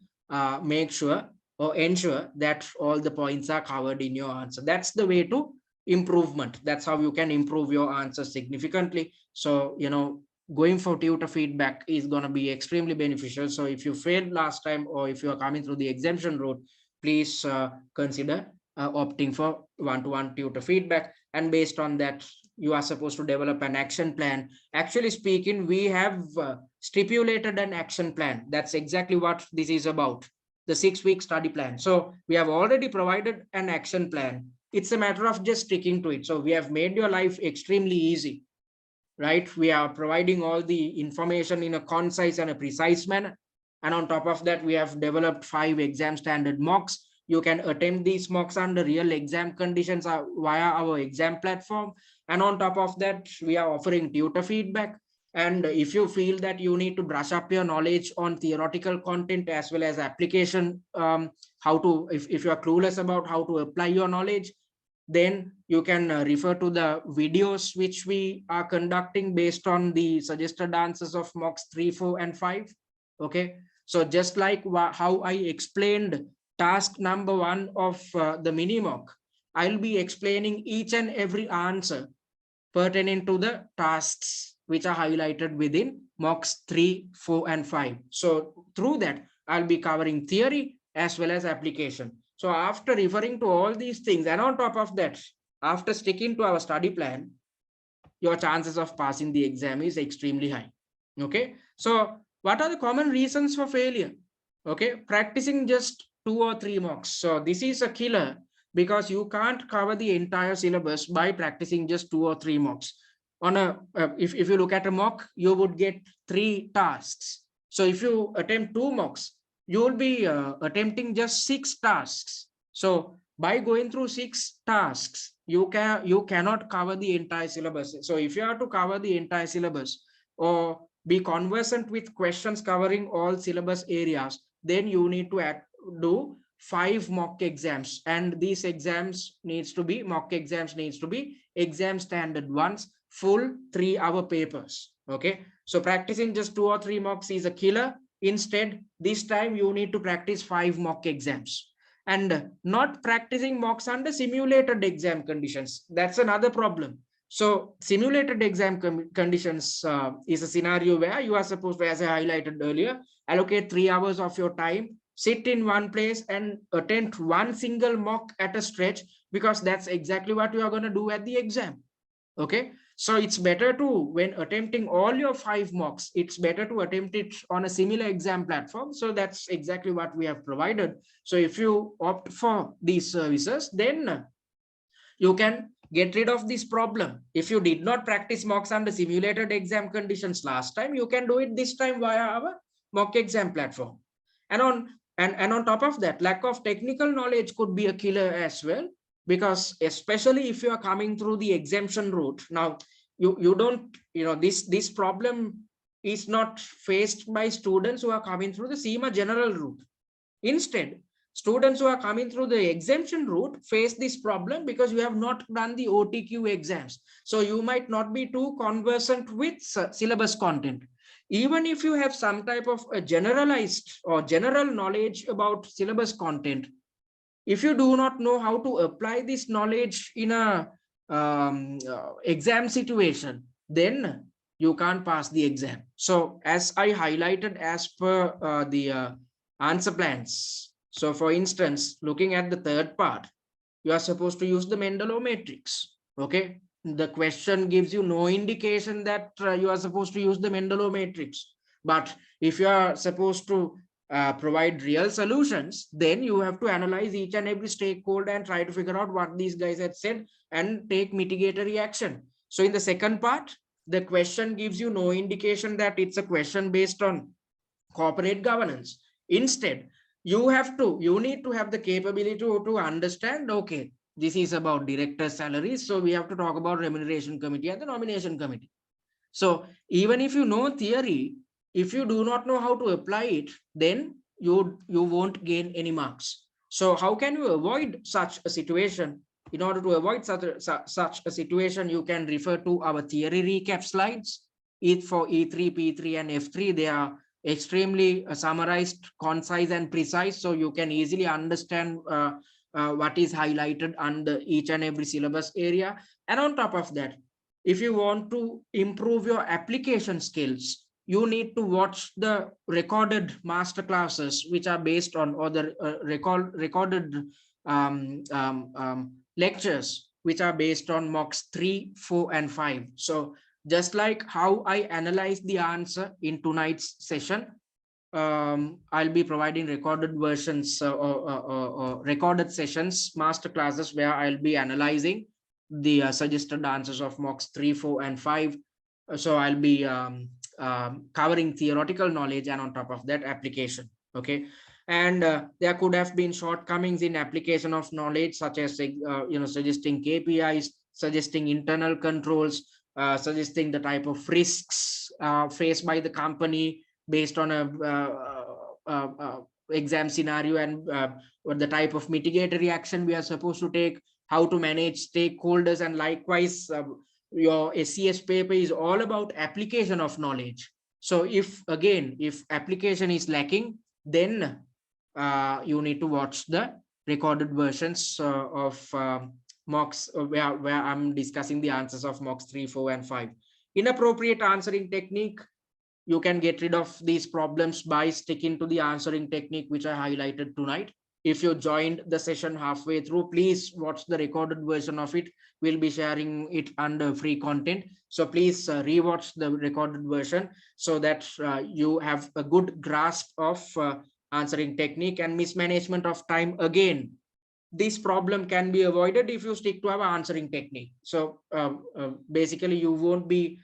Speaker 1: make sure or ensure that all the points are covered in your answer. That's the way to improvement. That's how you can improve your answer significantly. So, going for tutor feedback is going to be extremely beneficial. So if you failed last time, or if you are coming through the exemption route, please consider opting for one-to-one tutor feedback. And based on that, you are supposed to develop an action plan. Actually speaking, we have stipulated an action plan. That's exactly what this is about, the 6-week study plan. So we have already provided an action plan. It's a matter of just sticking to it. So we have made your life extremely easy, right? We are providing all the information in a concise and a precise manner. And on top of that, we have developed 5 exam standard mocks. You can attempt these mocks under real exam conditions via our exam platform. And on top of that, we are offering tutor feedback. And if you feel that you need to brush up your knowledge on theoretical content as well as application, if you are clueless about how to apply your knowledge, then you can refer to the videos which we are conducting based on the suggested answers of mocks 3, 4, and 5. Okay. So just like how I explained task number 1 of the mini mock, I'll be explaining each and every answer pertaining to the tasks which are highlighted within mocks 3, 4, and 5. So through that, I'll be covering theory as well as application. So after referring to all these things, and on top of that, after sticking to our study plan, your chances of passing the exam is extremely high. Okay. So what are the common reasons for failure? Okay. Practicing just 2 or 3 mocks. So this is a killer, because you can't cover the entire syllabus by practicing just 2 or 3 mocks. On a if you look at a mock, you would get 3 tasks. So if you attempt 2 mocks, you will be attempting just 6 tasks. So by going through 6 tasks, you cannot cover the entire syllabus. So if you have to cover the entire syllabus or be conversant with questions covering all syllabus areas, then you need to do 5 mock exams, and these mock exams needs to be exam standard ones, full 3-hour papers. Okay. So practicing just 2 or 3 mocks is a killer. Instead, this time you need to practice 5 mock exams, and not practicing mocks under simulated exam conditions. That's another problem. So simulated exam conditions is a scenario where you are supposed to, as I highlighted earlier, allocate 3 hours of your time, sit in one place and attempt one single mock at a stretch, because that's exactly what you are going to do at the exam. Okay. So it's better to, when attempting all your 5 mocks, it's better to attempt it on a similar exam platform. So that's exactly what we have provided. So if you opt for these services, then you can get rid of this problem. If you did not practice mocks under simulated exam conditions last time, you can do it this time via our mock exam platform. And on top of that, lack of technical knowledge could be a killer as well, because especially if you are coming through the exemption route, now you don't, this problem is not faced by students who are coming through the CIMA general route. Instead, students who are coming through the exemption route face this problem because you have not done the OTQ exams. So you might not be too conversant with syllabus content. Even if you have some type of a generalized or general knowledge about syllabus content, if you do not know how to apply this knowledge in a exam situation, then you can't pass the exam. So as I highlighted as per the answer plans. So for instance, looking at the third part, you are supposed to use the Mendelov matrix. Okay. The question gives you no indication that you are supposed to use the Mendelov matrix. But if you are supposed to provide real solutions, then you have to analyze each and every stakeholder and try to figure out what these guys had said and take mitigatory action. So in the second part, the question gives you no indication that it's a question based on corporate governance. Instead, you need to have the capability to understand, okay, this is about director salaries, so we have to talk about remuneration committee and the nomination committee. So even if you know theory, if you do not know how to apply it, then you won't gain any marks. So how can you avoid such a situation? In order to avoid such a situation, you can refer to our theory recap slides. For E3, P3, and F3, they are extremely summarized, concise, and precise, so you can easily understand what is highlighted under each and every syllabus area. And on top of that, if you want to improve your application skills, you need to watch the recorded master classes, which are based on, or the recorded lectures, which are based on mocks 3, 4, and 5. So just like how I analyzed the answer in tonight's session, I'll be providing recorded versions or recorded sessions, master classes, where I'll be analyzing the suggested answers of mocks 3, 4, and 5. So I'll be covering theoretical knowledge and on top of that application. Okay. And there could have been shortcomings in application of knowledge, such as suggesting KPIs, suggesting internal controls, suggesting the type of risks faced by the company based on a exam scenario, and what the type of mitigatory action we are supposed to take, how to manage stakeholders, and likewise your SCS paper is all about application of knowledge. So if application is lacking, then you need to watch the recorded versions of mocks where I'm discussing the answers of mocks 3, 4, and 5. Inappropriate answering technique, you can get rid of these problems by sticking to the answering technique which I highlighted tonight. If you joined the session halfway through, please watch the recorded version of it. We'll be sharing it under free content. So please rewatch the recorded version so that you have a good grasp of answering technique and mismanagement of time. Again, this problem can be avoided if you stick to our answering technique. So basically, you won't be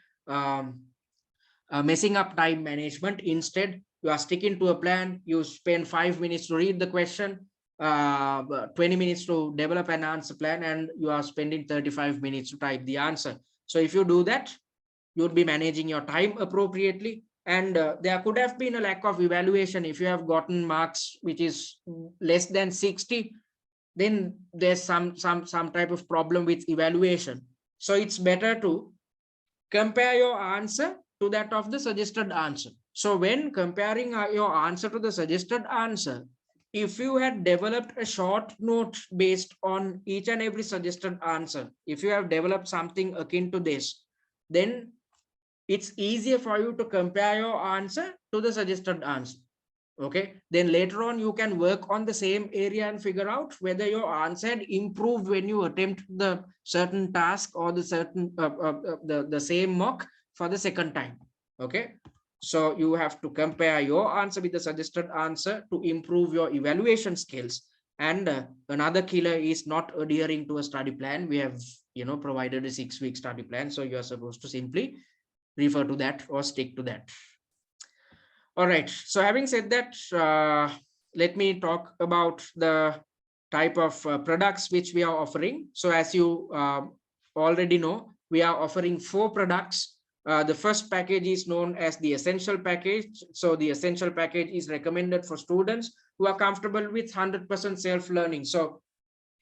Speaker 1: messing up time management. Instead, you are sticking to a plan. You spend 5 minutes to read the question, 20 minutes to develop an answer plan, and you are spending 35 minutes to type the answer. So if you do that, you'll be managing your time appropriately. And there could have been a lack of evaluation. If you have gotten marks which is less than 60, then there's some type of problem with evaluation. So it's better to compare your answer to that of the suggested answer. So when comparing your answer to the suggested answer, if you had developed a short note based on each and every suggested answer, if you have developed something akin to this, then it's easier for you to compare your answer to the suggested answer. Okay, then later on you can work on the same area and figure out whether your answer had improved when you attempt the certain task or the certain the same mock for the second time. Okay, so you have to compare your answer with the suggested answer to improve your evaluation skills. And another killer is not adhering to a study plan. We have provided a 6-week study plan, so you are supposed to simply refer to that or stick to that. All right, so having said that, let me talk about the type of products which we are offering. So as you already know, we are offering 4 products The first package is known as the essential package. So the essential package is recommended for students who are comfortable with 100% self-learning. So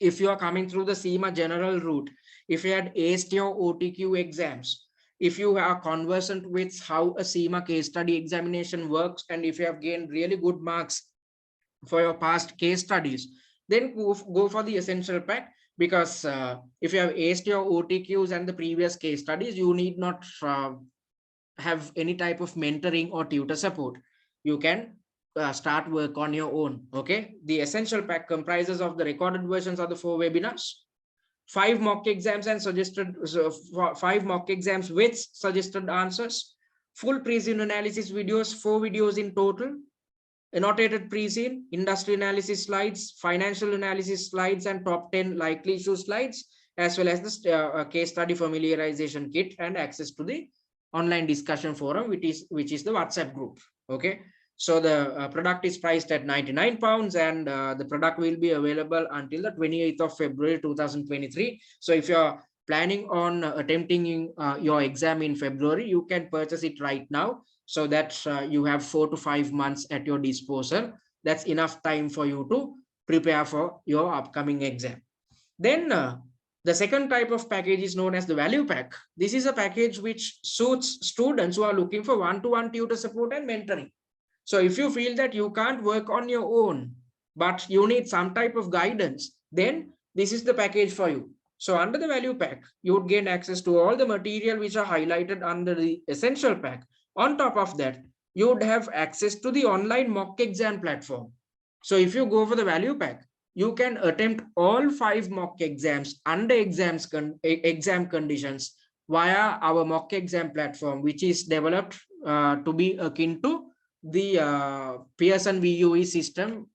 Speaker 1: if you are coming through the CIMA general route, if you had AST or OTQ exams, if you are conversant with how a CIMA case study examination works, and if you have gained really good marks for your past case studies, then go for the essential pack, because if you have AST or OTQs and the previous case studies, you need not have any type of mentoring or tutor support. You can start work on your own. Okay, the essential pack comprises of the recorded versions of the 4 webinars, 5 mock exams and suggested 5 mock exams with suggested answers, full pre-scene analysis videos, 4 videos in total, annotated pre-scene, industry analysis slides, financial analysis slides, and top 10 likely issue slides, as well as the case study familiarization kit and access to the online discussion forum, which is the WhatsApp group. Okay, so the product is priced at £99, and the product will be available until the 28th of February 2023. So if you're planning on attempting your exam in February, you can purchase it right now, so that you have 4 to 5 months at your disposal. That's enough time for you to prepare for your upcoming exam. Then the second type of package is known as the value pack. This is a package which suits students who are looking for one-to-one tutor support and mentoring. So if you feel that you can't work on your own, but you need some type of guidance, then this is the package for you. So under the value pack, you would gain access to all the material which are highlighted under the essential pack. On top of that, you would have access to the online mock exam platform. So if you go for the value pack, you can attempt all 5 mock exams under exam conditions via our mock exam platform, which is developed to be akin to the Pearson VUE system,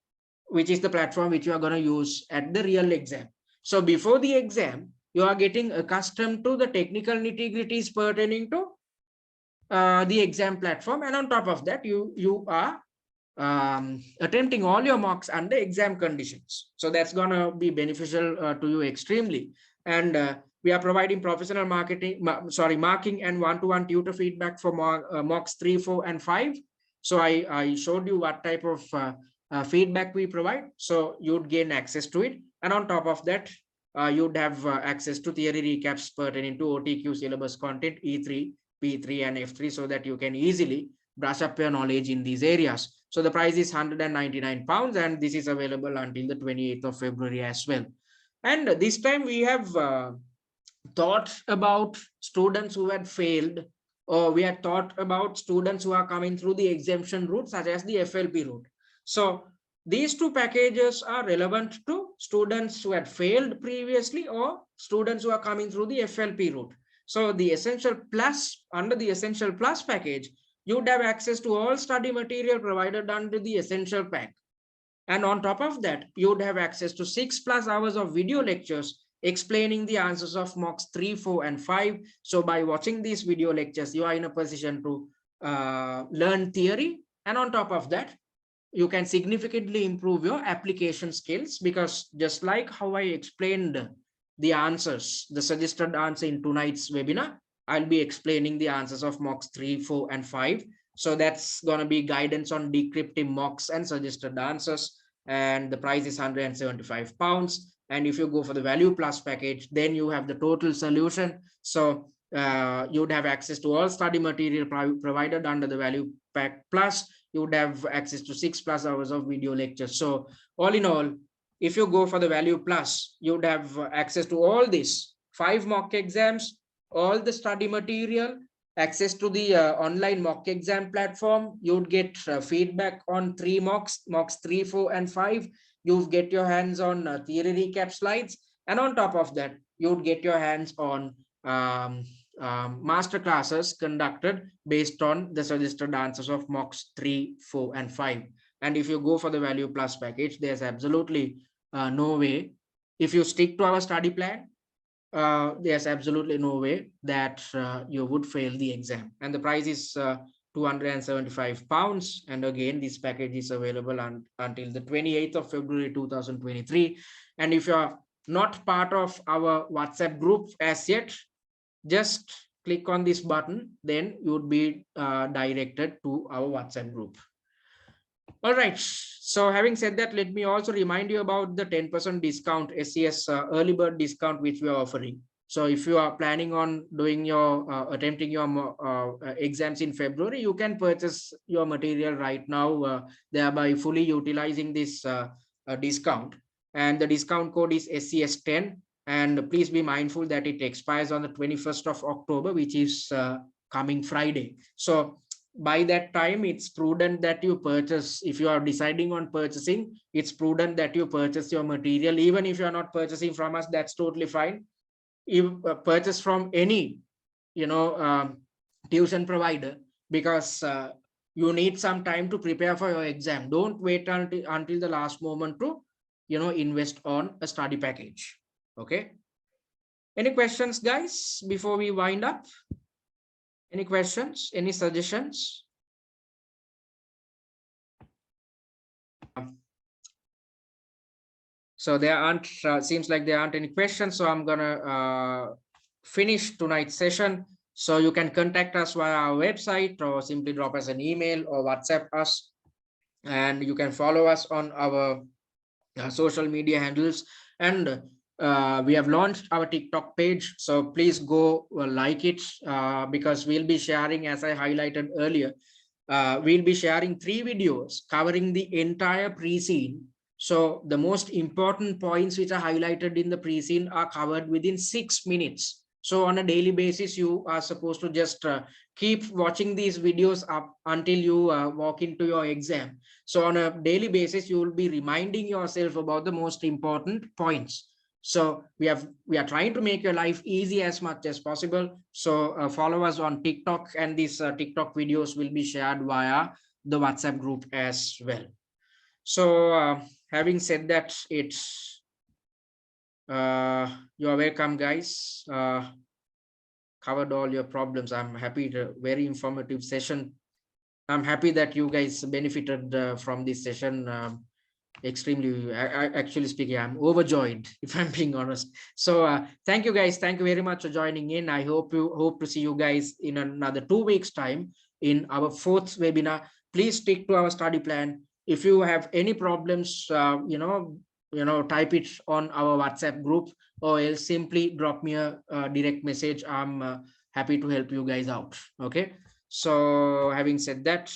Speaker 1: which is the platform which you are going to use at the real exam. So before the exam, you are getting accustomed to the technical nitty-gritties pertaining to the exam platform, and on top of that, you are attempting all your mocks under exam conditions. So that's going to be beneficial to you extremely. And we are providing professional marking and one-to-one tutor feedback for mocks 3, 4, and 5. So I showed you what type of feedback we provide. So you'd gain access to it. And on top of that, you'd have access to theory recaps pertaining to OTQ syllabus content, E3, P3, and F3, so that you can easily brush up your knowledge in these areas. So the price is £199, and this is available until the 28th of February as well. And this time we have thought about students who had failed, or we had thought about students who are coming through the exemption route, such as the FLP route. So these 2 packages are relevant to students who had failed previously or students who are coming through the FLP route. So the Essential Plus, under the Essential Plus package, you would have access to all study material provided under the Essential Pack. And on top of that, you would have access to 6+ hours of video lectures explaining the answers of mocks 3, 4, and 5. So by watching these video lectures, you are in a position to learn theory. And on top of that, you can significantly improve your application skills, because just like how I explained the answers, the suggested answer in tonight's webinar, I'll be explaining the answers of mocks 3, 4, and 5. So that's going to be guidance on decrypting mocks and suggested answers. And the price is £175. And if you go for the Value Plus package, then you have the total solution. So you'd have access to all study material provided under the Value Pack Plus. You would have access to 6+ hours of video lectures. So all in all, if you go for the Value Plus, you would have access to all this, 5 mock exams, all the study material, access to the online mock exam platform. You would get feedback on 3 mocks 3, 4, and 5. You would get your hands on theory recap slides. And on top of that, you would get your hands on master classes conducted based on the suggested answers of mocks 3, 4, and 5. And if you go for the Value Plus package, there's absolutely no way. If you stick to our study plan, there's absolutely no way that you would fail the exam. And the price is £275. And again, this package is available until the 28th of February 2023. And if you're not part of our WhatsApp group as yet, just click on this button, then you would be directed to our WhatsApp group. All right. So having said that, let me also remind you about the 10% discount SCS early bird discount which we are offering. So if you are planning on doing your attempting your exams in February, you can purchase your material right now, thereby fully utilizing this discount. And the discount code is SCS10. And please be mindful that it expires on the 21st of October, which is coming Friday. So by that time, it's prudent that you purchase. If you are deciding on purchasing, it's prudent that you purchase your material. Even if you are not purchasing from us, that's totally fine. You purchase from any tuition provider, because you need some time to prepare for your exam. Don't wait until the last moment to invest on a study package. Okay, any questions, guys, before we wind up? Any questions, any suggestions? So there aren't, seems like there aren't any questions. So I'm gonna finish tonight's session. So you can contact us via our website, or simply drop us an email or WhatsApp us. And you can follow us on our social media handles. And we have launched our TikTok page. So please go like it, because we'll be sharing, as I highlighted earlier, we'll be sharing 3 videos covering the entire pre-scene. So the most important points which are highlighted in the pre-scene are covered within 6 minutes. So on a daily basis, you are supposed to just keep watching these videos up until you walk into your exam. So on a daily basis, you will be reminding yourself about the most important points. So we are trying to make your life easy as much as possible. So follow us on TikTok, and these TikTok videos will be shared via the WhatsApp group as well. So having said that, it's you are welcome, guys. Covered all your problems. I'm happy. Very informative session. I'm happy that you guys benefited from this session. Extremely, actually speaking, I'm overjoyed, if I'm being honest. So thank you, guys. Thank you very much for joining in. I hope to see you guys in another 2 weeks time in our 4th webinar. Please stick to our study plan. If you have any problems, type it on our WhatsApp group, or else simply drop me a direct message. I'm happy to help you guys out. Okay. So having said that,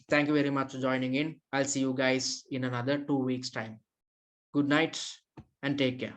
Speaker 1: thank you very much for joining in. I'll see you guys in another 2 weeks time. Good night and take care.